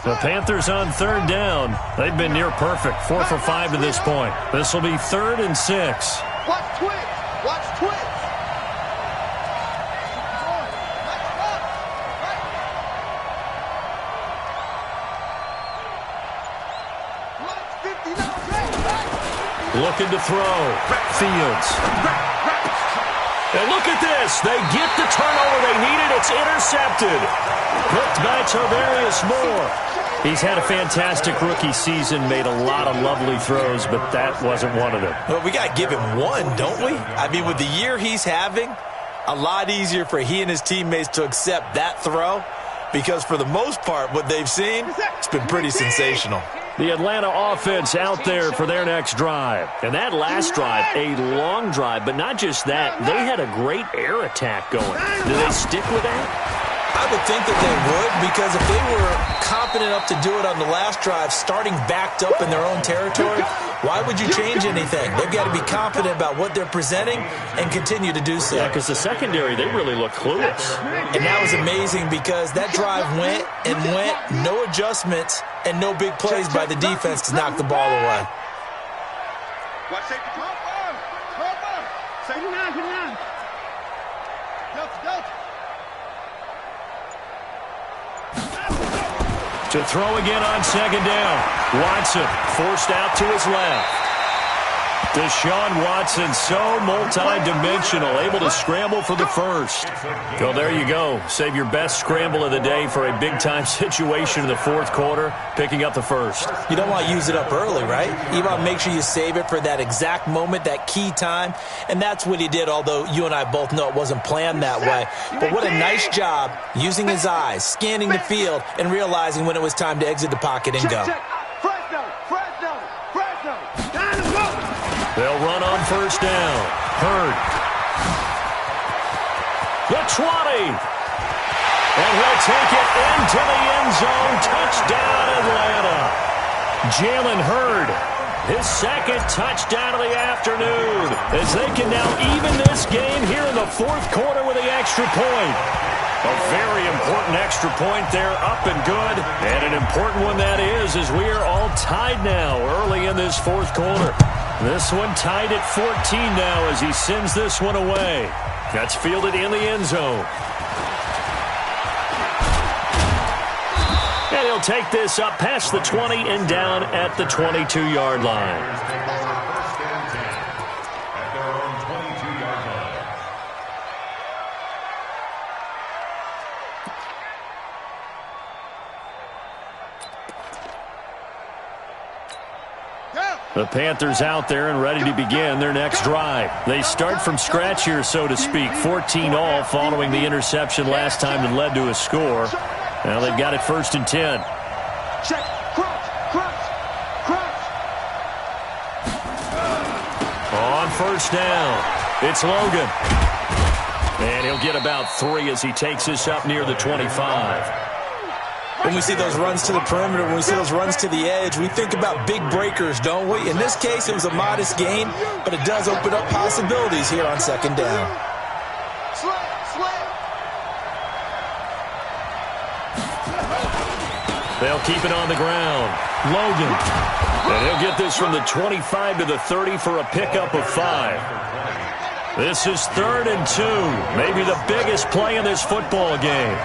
[SPEAKER 4] The Panthers on 3rd down. They've been near perfect, 4 for 5 to this point. This will be 3rd and 6.
[SPEAKER 2] Watch twitch.
[SPEAKER 4] Looking to throw. Fields. And look at this. They get the turnover they needed. It's intercepted. Hooked by Tarvarius Moore. He's had a fantastic rookie season, made a lot of lovely throws, but that wasn't one of them.
[SPEAKER 5] Well, we got to give him one, don't we? I mean, with the year he's having, a lot easier for he and his teammates to accept that throw because for the most part, what they've seen, it's been pretty sensational.
[SPEAKER 4] The Atlanta offense out there for their next drive. And that last drive, a long drive, but not just that. They had a great air attack going. Do they stick with that?
[SPEAKER 5] I would think that they would, because if they were confident enough to do it on the last drive, starting backed up in their own territory, why would you change anything? They've got to be confident about what they're presenting and continue to do so.
[SPEAKER 4] Yeah, because the secondary, they really look clueless.
[SPEAKER 5] And that was amazing because that drive went, no adjustments, and no big plays by the defense to knock the ball away.
[SPEAKER 2] Watch safety. Come on. Safety 9. Delta.
[SPEAKER 4] To throw again on 2nd down. Watson forced out to his left. Deshaun Watson, so multi-dimensional, able to scramble for the first. Well, there you go. Save your best scramble of the day for a big-time situation in the fourth quarter, picking up the first.
[SPEAKER 5] You don't want to use it up early, right? You want to make sure you save it for that exact moment, that key time, and that's what he did, although you and I both know it wasn't planned that way. But what a nice job using his eyes, scanning the field, and realizing when it was time to exit the pocket and go.
[SPEAKER 4] They'll run on first down. Hurd. The 20. And he'll take it into the end zone. Touchdown, Atlanta. Jalen Hurd, his second touchdown of the afternoon, as they can now even this game here in the fourth quarter with the extra point. A very important extra point there, up and good. And an important one that is, as we are all tied now early in this fourth quarter. This one tied at 14 now as he sends this one away. That's fielded in the end zone. And he'll take this up past the 20 and down at the 22-yard line. The Panthers out there and ready to begin their next drive. They start from scratch here, so to speak. 14 all following the interception last time that led to a score. Now they've got it 1st and 10.
[SPEAKER 2] Check. Crouch.
[SPEAKER 4] On first down, it's Logan. And he'll get about 3 as he takes this up near the 25.
[SPEAKER 5] When we see those runs to the perimeter, when we see those runs to the edge, we think about big breakers, don't we? In this case, it was a modest gain, but it does open up possibilities here on second down.
[SPEAKER 4] They'll keep it on the ground. Logan. And he'll get this from the 25 to the 30 for a pickup of 5. This is 3rd and 2. Maybe the biggest play in this football game.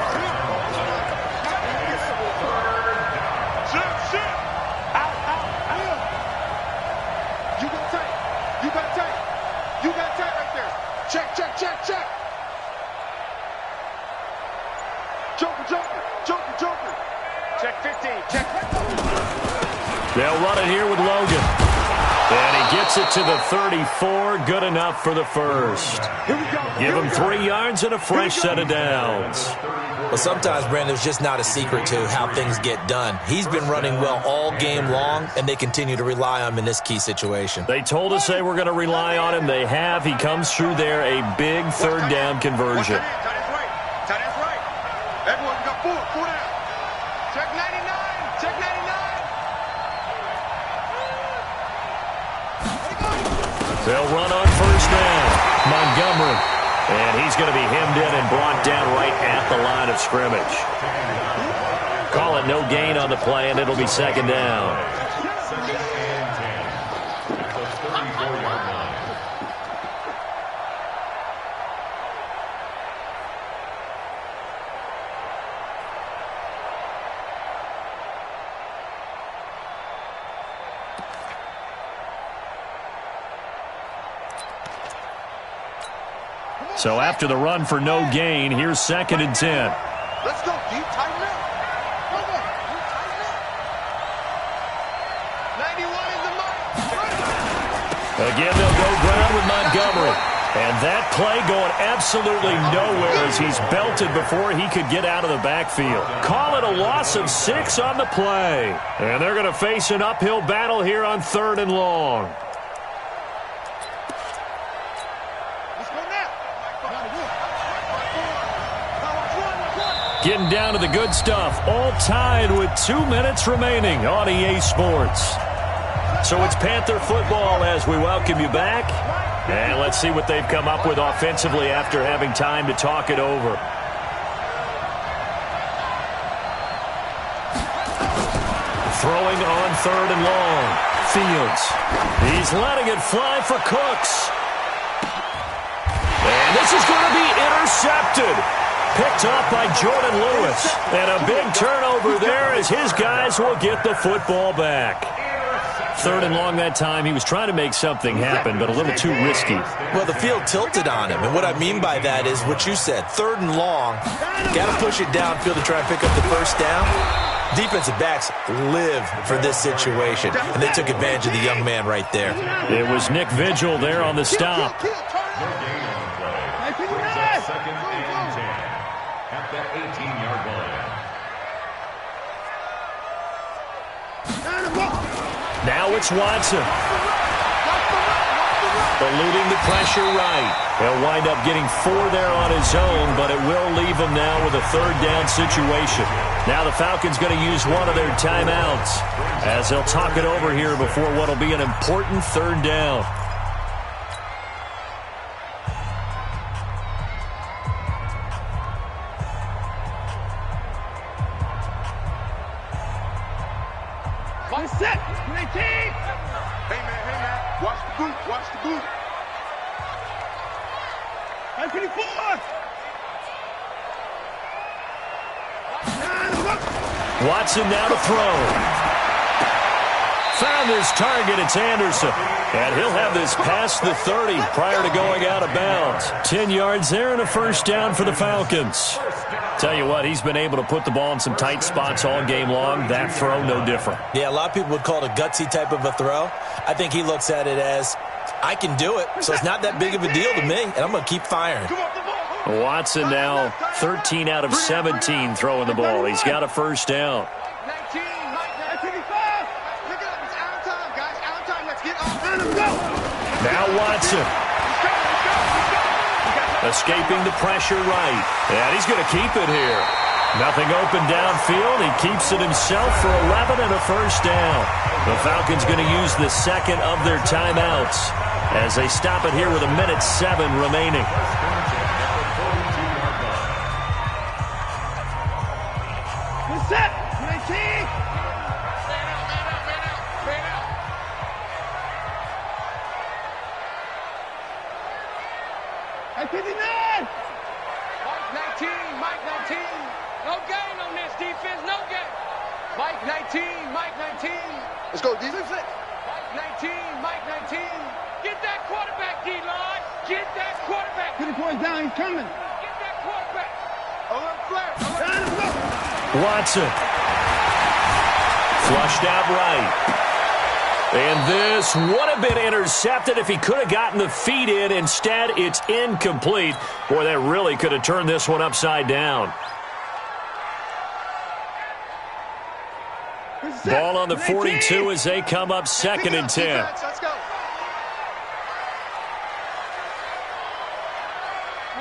[SPEAKER 2] Joker. Check 15. Check.
[SPEAKER 4] They'll run it here with Logan. And he gets it to the 34. Good enough for the first. Give him 3 yards and a fresh set of downs.
[SPEAKER 5] Well, sometimes, Brandon, there's just not a secret to how things get done. He's been running well all game long, and they continue to rely on him in this key situation.
[SPEAKER 4] They told us they were going to rely on him. They have. He comes through there, a big 3rd down conversion.
[SPEAKER 2] Tight end's right. Everyone got 4 down. Check 99. Check 99.
[SPEAKER 4] They'll run on first down. Montgomery. And he's going to be hemmed in and brought down right at the line of scrimmage. Call it no gain on the play, and it'll be 2nd down. So after the run for no gain, here's 2nd and 10.
[SPEAKER 2] Let's go, deep, tighten up. 91 is the mark.
[SPEAKER 4] Again, they'll go ground with Montgomery. And that play going absolutely nowhere as he's belted before he could get out of the backfield. Call it a loss of 6 on the play. And they're going to face an uphill battle here on 3rd and long. Getting down to the good stuff, all tied with 2 minutes remaining on EA Sports. So it's Panther football as we welcome you back. And let's see what they've come up with offensively after having time to talk it over. Throwing on 3rd and long. Fields. He's letting it fly for Cooks. And this is going to be intercepted. Picked off by Jordan Lewis. And a big turnover there as his guys will get the football back. 3rd and long that time. He was trying to make something happen, but a little too risky.
[SPEAKER 5] Well, the field tilted on him, and what I mean by that is what you said, 3rd and long, got to push it downfield to try and pick up the first down. Defensive backs live for this situation, and they took advantage of the young man right there.
[SPEAKER 4] It was Nick Vigil there on the stop.
[SPEAKER 6] The gain on play brings up 2nd and 10 at the 18-yard line.
[SPEAKER 4] Now it's Watson. Eluding the pressure right. He'll wind up getting 4 there on his own, but it will leave him now with a 3rd down situation. Now the Falcons going to use one of their timeouts as they'll talk it over here before what will be an important 3rd down.
[SPEAKER 2] Set. 19. Hey, man. Watch the boot. Watch the boot. 24.
[SPEAKER 4] Watson now to throw. Found his target. It's Anderson. And he'll have this past the 30 prior to going out of bounds. 10 yards there and a 1st down for the Falcons. Tell you what, he's been able to put the ball in some tight spots all game long. That throw, no different.
[SPEAKER 5] Yeah, a lot of people would call it a gutsy type of a throw. I think he looks at it as, I can do it, so it's not that big of a deal to me, and I'm going to keep firing.
[SPEAKER 4] Watson now 13 out of 17 throwing the ball. He's got a 1st down.
[SPEAKER 2] 19, it's out of time, guys. Out of time. Let's get off.
[SPEAKER 4] Now Watson. Escaping the pressure right. And he's going to keep it here. Nothing open downfield. He keeps it himself for 11 and a 1st down. The Falcons going to use the 2nd of their timeouts as they stop it here with 1:07 remaining.
[SPEAKER 2] Set. 19. At 59. Mike 19. No gain on this defense. No gain. Mike 19. Let's go, defense. Mike 19. Get that quarterback, D-line. Get that quarterback. 20 points down. He's coming. Get that quarterback. Alert flare.
[SPEAKER 4] Watson. Flushed out right. And this would have been intercepted if he could have gotten the feet in. Instead, it's incomplete. Boy, that really could have turned this one upside down. Ball on the 42 as they come up 2nd and 10.
[SPEAKER 2] Let's go.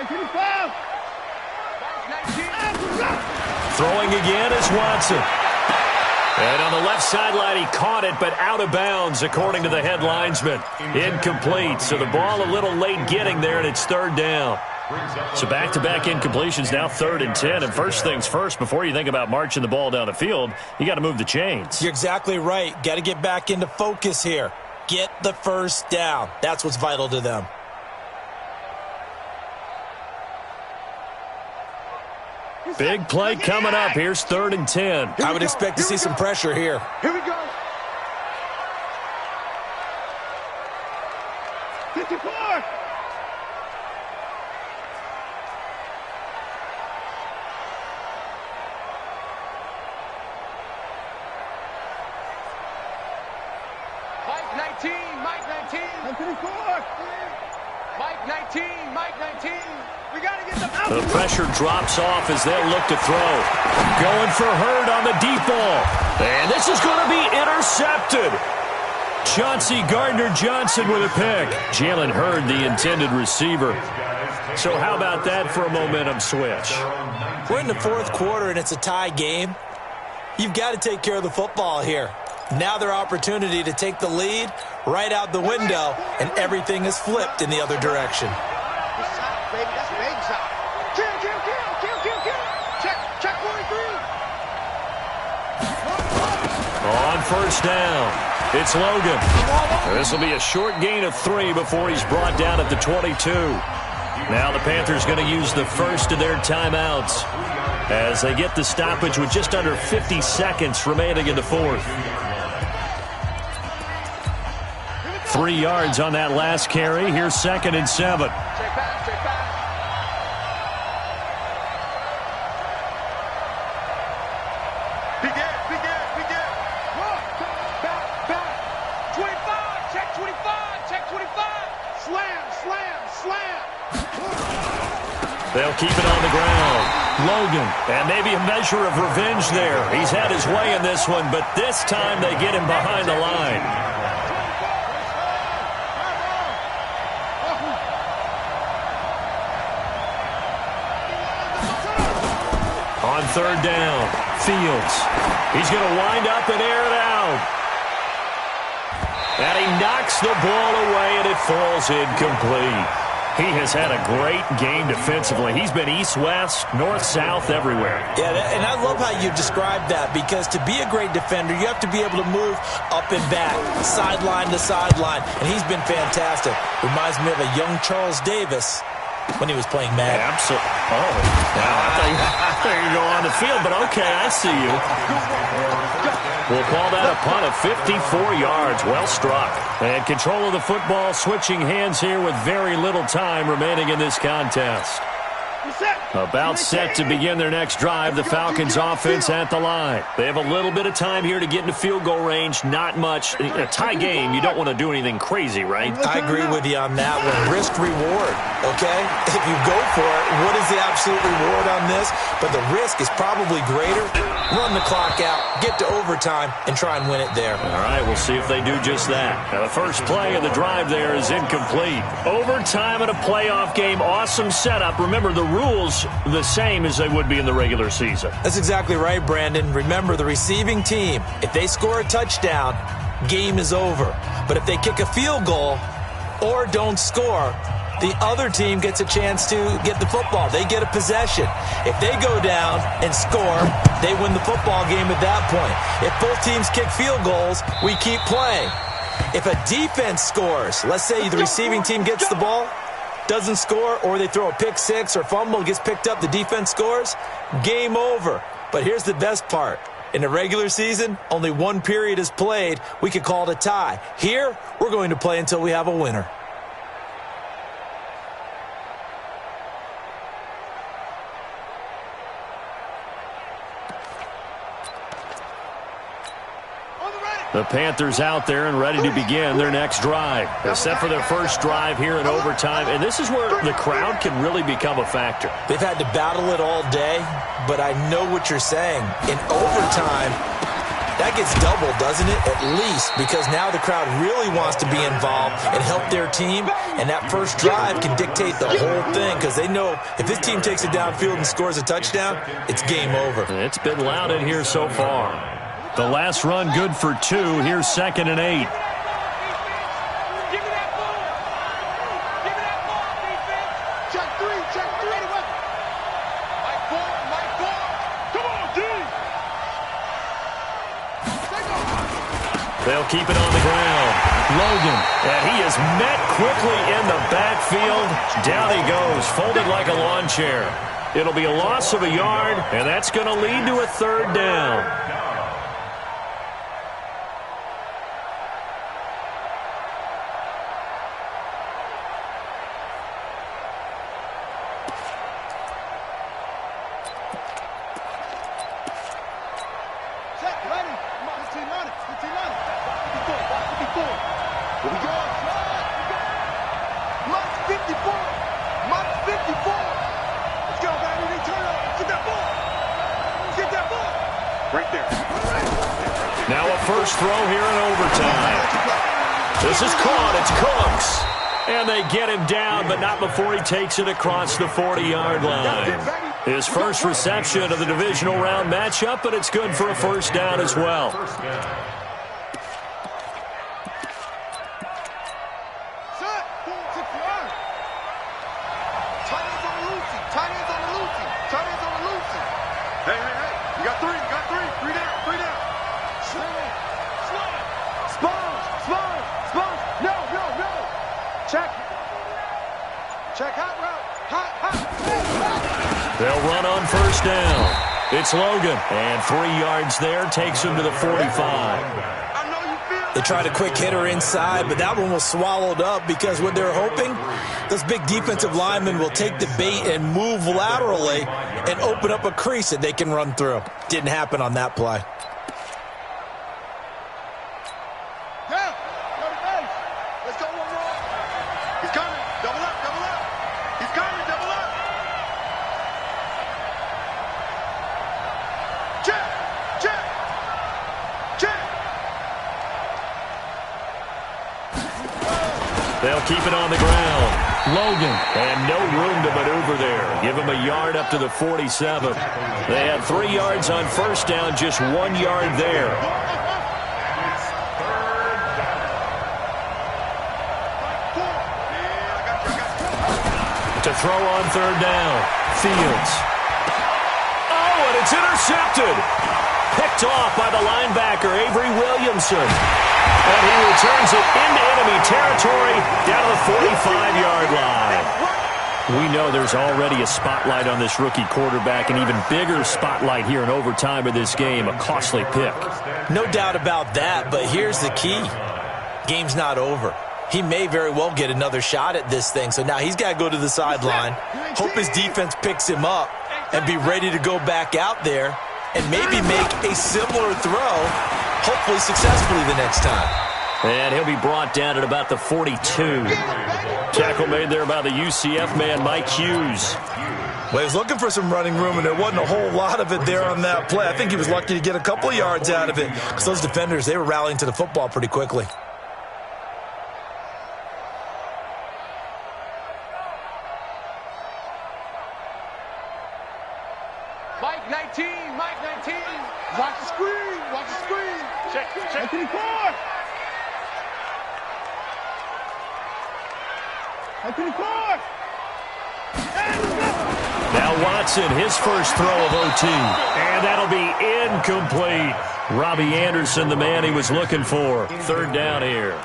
[SPEAKER 2] 25.
[SPEAKER 4] Throwing again is Watson. And on the left sideline, he caught it, but out of bounds, according to the head linesman. Incomplete, so the ball a little late getting there, and it's 3rd down. So back-to-back incompletions, now 3rd and 10. And first things first, before you think about marching the ball down the field, you got to move the chains.
[SPEAKER 5] You're exactly right. Got to get back into focus here. Get the 1st down. That's what's vital to them.
[SPEAKER 4] Big play coming up. Here's 3rd and 10.
[SPEAKER 5] I would expect to see some pressure here.
[SPEAKER 2] Here we go. 54. Mike 19. 54. Mike 19. We got to get them out.
[SPEAKER 4] The pressure drops off as they'll look to throw. Going for Hurd on the deep ball. And this is going to be intercepted. Chauncey Gardner-Johnson with a pick. Jalen Hurd, the intended receiver. So how about that for a momentum switch?
[SPEAKER 5] We're in the 4th quarter, and it's a tie game. You've got to take care of the football here. Now their opportunity to take the lead right out the window, and everything is flipped in the other direction.
[SPEAKER 2] Baby, that's baby shot. Kill. Check 43.
[SPEAKER 4] On 1st down, it's Logan. This will be a short gain of 3 before he's brought down at the 22. Now the Panthers going to use the 1st of their timeouts as they get the stoppage with just under 50 seconds remaining in the 4th. 3 yards on that last carry. Here's 2nd and 7.
[SPEAKER 2] Check pass, check pass. Be dead, be dead, be dead. Back. 25, check 25, check 25. Slam, slam, slam.
[SPEAKER 4] They'll keep it on the ground. Logan, and maybe a measure of revenge there. He's had his way in this one, but this time they get him behind the line. On 3rd down, Fields. He's going to wind up and air it out. And he knocks the ball away, and it falls incomplete. He has had a great game defensively. He's been east-west, north-south, everywhere.
[SPEAKER 5] Yeah, and I love how you described that, because to be a great defender, you have to be able to move up and back, sideline to sideline, and he's been fantastic. Reminds me of a young Charles Davis when he was playing Madden.
[SPEAKER 4] Absolutely. Oh, now I thought you go on the field, but okay, I see you. We'll call that a punt of 54 yards. Well struck. And control of the football, switching hands here with very little time remaining in this contest. About set to begin their next drive. The Falcons offense at the line. They have a little bit of time here to get into field goal range. Not much. In a tie game, you don't want to do anything crazy, right?
[SPEAKER 5] I agree with you on that one. Risk reward, okay? If you go for it, what is the absolute reward on this? But the risk is probably greater. Run the clock out, get to overtime, and try and win it there.
[SPEAKER 4] All right, we'll see if they do just that. Now, the first play of the drive there is incomplete. Overtime in a playoff game. Awesome setup. Remember, the rules the same as they would be in the regular season.
[SPEAKER 5] That's exactly right, Brandon. Remember, the receiving team, if they score a touchdown, game is over. But if they kick a field goal or don't score, the other team gets a chance to get the football. They get a possession. If they go down and score, they win the football game at that point. If both teams kick field goals, we keep playing. If a defense scores, let's say the receiving team gets the ball, doesn't score, or they throw a pick six or fumble, gets picked up, the defense scores, game over. But here's the best part. In the regular season, only one period is played. We could call it a tie. Here, we're going to play until we have a winner.
[SPEAKER 4] The Panthers out there and ready to begin their next drive. They're set for their first drive here in overtime, and this is where the crowd can really become a factor.
[SPEAKER 5] They've had to battle it all day, but I know what you're saying. In overtime, that gets doubled, doesn't it? At least, because now the crowd really wants to be involved and help their team, and that first drive can dictate the whole thing, because they know if this team takes it downfield and scores a touchdown, it's game over.
[SPEAKER 4] It's been loud in here so far. The last run good for 2. Here's 2nd and 8.
[SPEAKER 2] Give me that ball. Give me that ball, defense. Check 3, check 3. Mike Ford. Come on, D.
[SPEAKER 4] They'll keep it on the ground. Logan, and he is met quickly in the backfield. Down he goes, folded like a lawn chair. It'll be a loss of a yard, and that's going to lead to a 3rd down. Now a first throw here in overtime. This is caught. It's Cooks. And they get him down, but not before he takes it across the 40-yard line. His first reception of the divisional round matchup, but it's good for a first down as well. They'll run on first down. It's Logan. And 3 yards there takes him to the 45.
[SPEAKER 2] I know you feel
[SPEAKER 5] They tried a quick hitter inside, but that one was swallowed up because what they're hoping, those big defensive linemen will take the bait and move laterally and open up a crease that they can run through. Didn't happen on that play.
[SPEAKER 2] Yeah, let's go one more. He's coming. Double up, double up. He's coming, double up. Check, check, check.
[SPEAKER 4] They'll keep it on the ground. Logan, and no room to maneuver there. Give him a yard up to the 47. They had 3 yards on first down, just 1 yard there. To throw on third down. Fields. Oh, and it's intercepted. Picked off by the linebacker, Avery Williamson. And he returns it into enemy territory down to the 45-yard line. We know there's already a spotlight on this rookie quarterback, an even bigger spotlight here in overtime of this game, a costly pick.
[SPEAKER 5] No doubt about that, but here's the key. Game's not over. He may very well get another shot at this thing, so now he's got to go to the sideline, hope his defense picks him up, and be ready to go back out there and maybe make a similar throw, hopefully successfully the next time.
[SPEAKER 4] And he'll be brought down at about the 42. Tackle made there by the UCF man, Mike Hughes.
[SPEAKER 5] Well, he was looking for some running room, and there wasn't a whole lot of it there on that play. I think he was lucky to get a couple of yards out of it because those defenders, they were rallying to the football pretty quickly.
[SPEAKER 2] Mike 19, Mike 19. Watch the screen, watch the screen. Check, check. 24. 24.
[SPEAKER 4] Now Watson, his first throw of OT. And that'll be incomplete. Robbie Anderson, the man he was looking for. Third down here.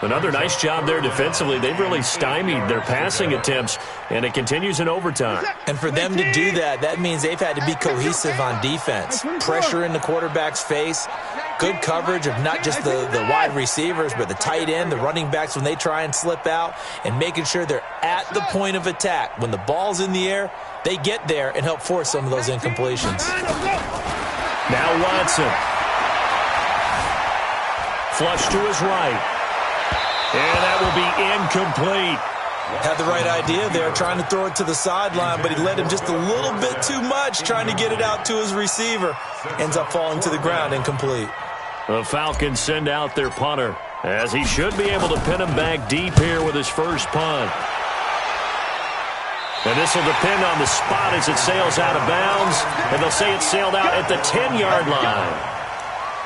[SPEAKER 4] Another nice job there defensively. They've really stymied their passing attempts, and it continues in overtime.
[SPEAKER 5] And for them to do that, that means they've had to be cohesive on defense. Pressure in the quarterback's face, good coverage of not just the wide receivers, but the tight end, the running backs when they try and slip out, and making sure they're at the point of attack. When the ball's in the air, they get there and help force some of those incompletions.
[SPEAKER 4] Now Watson. Flush to his right. And that will be incomplete.
[SPEAKER 5] Had the right idea there, trying to throw it to the sideline, but he led him just a little bit too much, trying to get it out to his receiver. Ends up falling to the ground, incomplete.
[SPEAKER 4] The Falcons send out their punter, as he should be able to pin him back deep here with his first punt. And this will depend on the spot as it sails out of bounds, and they'll say it sailed out at the 10-yard line.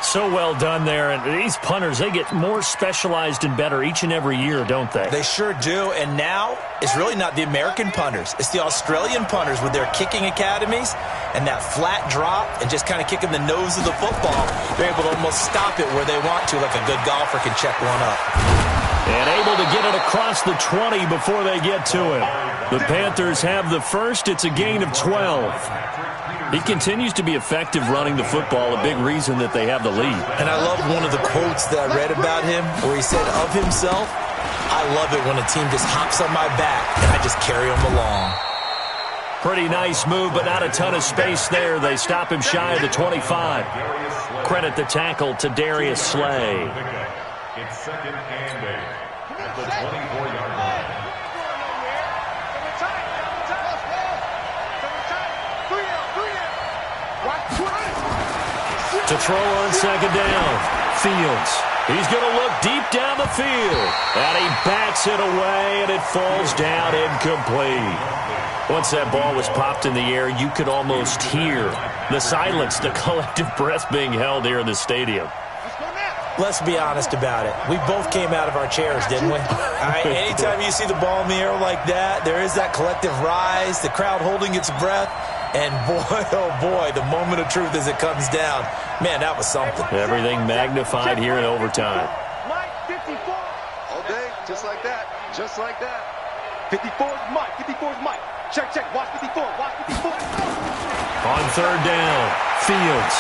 [SPEAKER 4] So well done there, and these punters, they get more specialized and better each and every year, don't they?
[SPEAKER 5] They sure do, and now it's really not the American punters. It's the Australian punters with their kicking academies and that flat drop and just kind of kicking the nose of the football. They're able to almost stop it where they want to, like a good golfer can check one up.
[SPEAKER 4] And able to get it across the 20 before they get to it. The Panthers have the first. It's a gain of 12. He continues to be effective running the football, a big reason that they have the lead.
[SPEAKER 5] And I love one of the quotes that I read about him where he said of himself, I love it when a team just hops on my back and I just carry them along.
[SPEAKER 4] Pretty nice move, but not a ton of space there. They stop him shy of the 25. Credit the tackle to Darius Slay.
[SPEAKER 6] It's second and 8 at the 24-yard line.
[SPEAKER 4] To throw on second down, Fields. He's going to look deep down the field. And he bats it away, and it falls down incomplete. Once that ball was popped in the air, you could almost hear the silence, the collective breath being held here in the stadium.
[SPEAKER 5] Let's be honest about it. We both came out of our chairs, didn't we? All right, anytime you see the ball in the air like that, there is that collective rise, the crowd holding its breath. And boy, oh boy, the moment of truth as it comes down. Man, that was something.
[SPEAKER 4] Everything magnified here in overtime.
[SPEAKER 2] Mike, 54. All day, just like that. Just like that. 54 is Mike. 54 is Mike. Check, check. Watch 54. Watch 54.
[SPEAKER 4] On third down, Fields.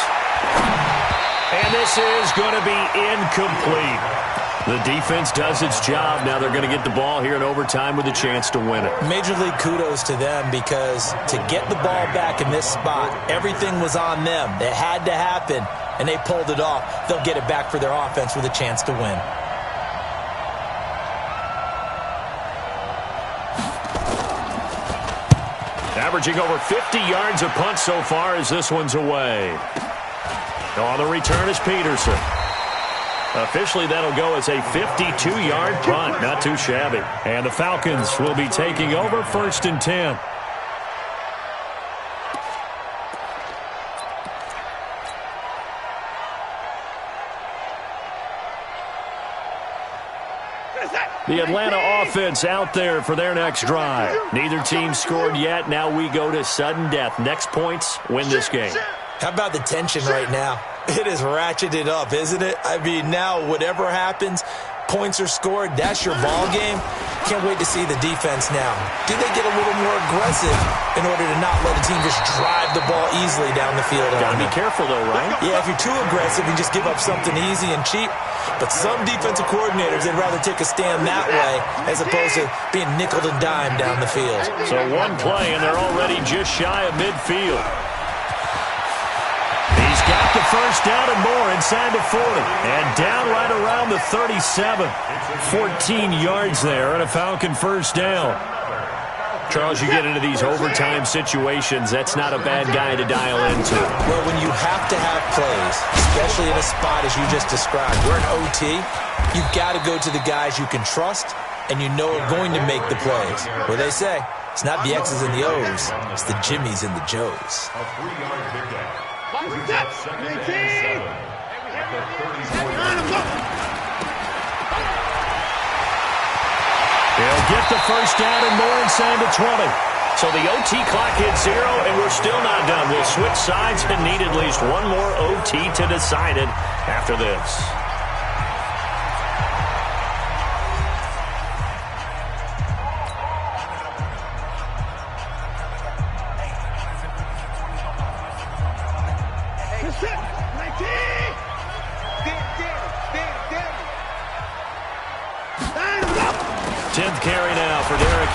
[SPEAKER 4] And this is going to be incomplete. The defense does its job. Now they're going to get the ball here in overtime with a chance to win it.
[SPEAKER 5] Major league kudos to them, because to get the ball back in this spot, everything was on them. It had to happen, and they pulled it off. They'll get it back for their offense with a chance to win.
[SPEAKER 4] Averaging over 50 yards a punt so far as this one's away. On the return is Peterson. Officially, that'll go as a 52-yard punt. Not too shabby. And the Falcons will be taking over 1st and 10. The Atlanta offense out there for their next drive. Neither team scored yet. Now we go to sudden death. Next points win this game.
[SPEAKER 5] How about the tension right now? It is ratcheted up, isn't it? I mean, now whatever happens, points are scored, that's your ball game. Can't wait to see the defense now. Do they get a little more aggressive in order to not let a team just drive the ball easily down the field?
[SPEAKER 4] Gotta be careful, though, right?
[SPEAKER 5] Yeah, if you're too aggressive and just give up something easy and cheap. But some defensive coordinators, they'd rather take a stand that way as opposed to being nickeled and dimed down the field.
[SPEAKER 4] So one play, and they're already just shy of midfield. He's got the first down and more inside the 40. And down right around the 37. 14 yards there and a Falcon first down. Charles, you get into these overtime situations, that's not a bad guy to dial into.
[SPEAKER 5] Well, when you have to have plays, especially in a spot as you just described, we're in OT, you've got to go to the guys you can trust and you know are going to make the plays. What they say, it's not the X's and the O's, it's the Jimmies and the Joes.
[SPEAKER 6] A 3-yard pickup. Brings up 2nd and 7 at the 34-yard.
[SPEAKER 4] He'll get the first down and more inside the 20. So the OT clock hits 0, and we're still not done. We'll switch sides and need at least one more OT to decide it after this.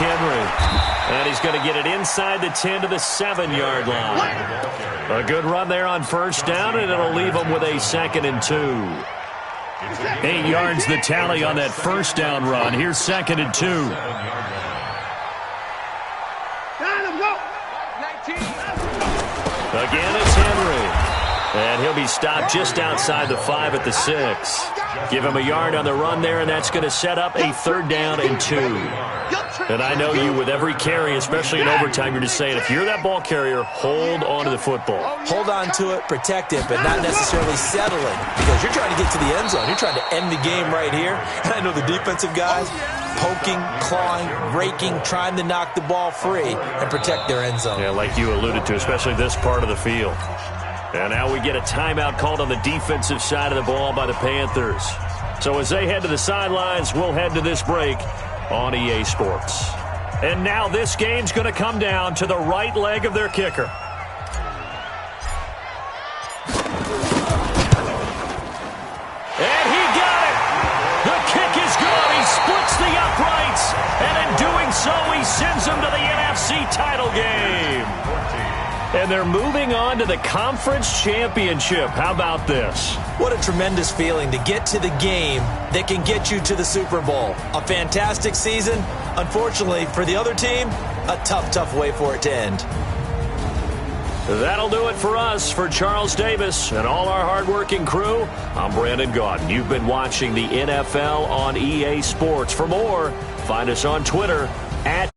[SPEAKER 4] And he's going to get it inside the 10 to the 7-yard line. A good run there on first down, and it'll leave him with a 2nd and 2. 8 yards the tally on that first down run. Here's 2nd and 2. Again, it's Henry. And he'll be stopped just outside the 5 at the 6. Give him a yard on the run there, and that's going to set up a 3rd down and 2. And I know you, with every carry, especially in overtime, you're just saying, if you're that ball carrier, hold on to the football.
[SPEAKER 5] Hold on to it, protect it, but not necessarily settling, because you're trying to get to the end zone. You're trying to end the game right here. And I know the defensive guys poking, clawing, raking, trying to knock the ball free and protect their end zone.
[SPEAKER 4] Yeah, like you alluded to, especially this part of the field. And now we get a timeout called on the defensive side of the ball by the Panthers. So as they head to the sidelines, we'll head to this break on EA Sports. And now this game's going to come down to the right leg of their kicker. And he got it! The kick is good. He splits the uprights. And in doing so, he sends them to the NFC title game. And they're moving on to the conference championship. How about this?
[SPEAKER 5] What a tremendous feeling to get to the game that can get you to the Super Bowl. A fantastic season. Unfortunately, for the other team, a tough way for it to end.
[SPEAKER 4] That'll do it for us. For Charles Davis and all our hardworking crew, I'm Brandon Gaudin. You've been watching the NFL on EA Sports. For more, find us on Twitter @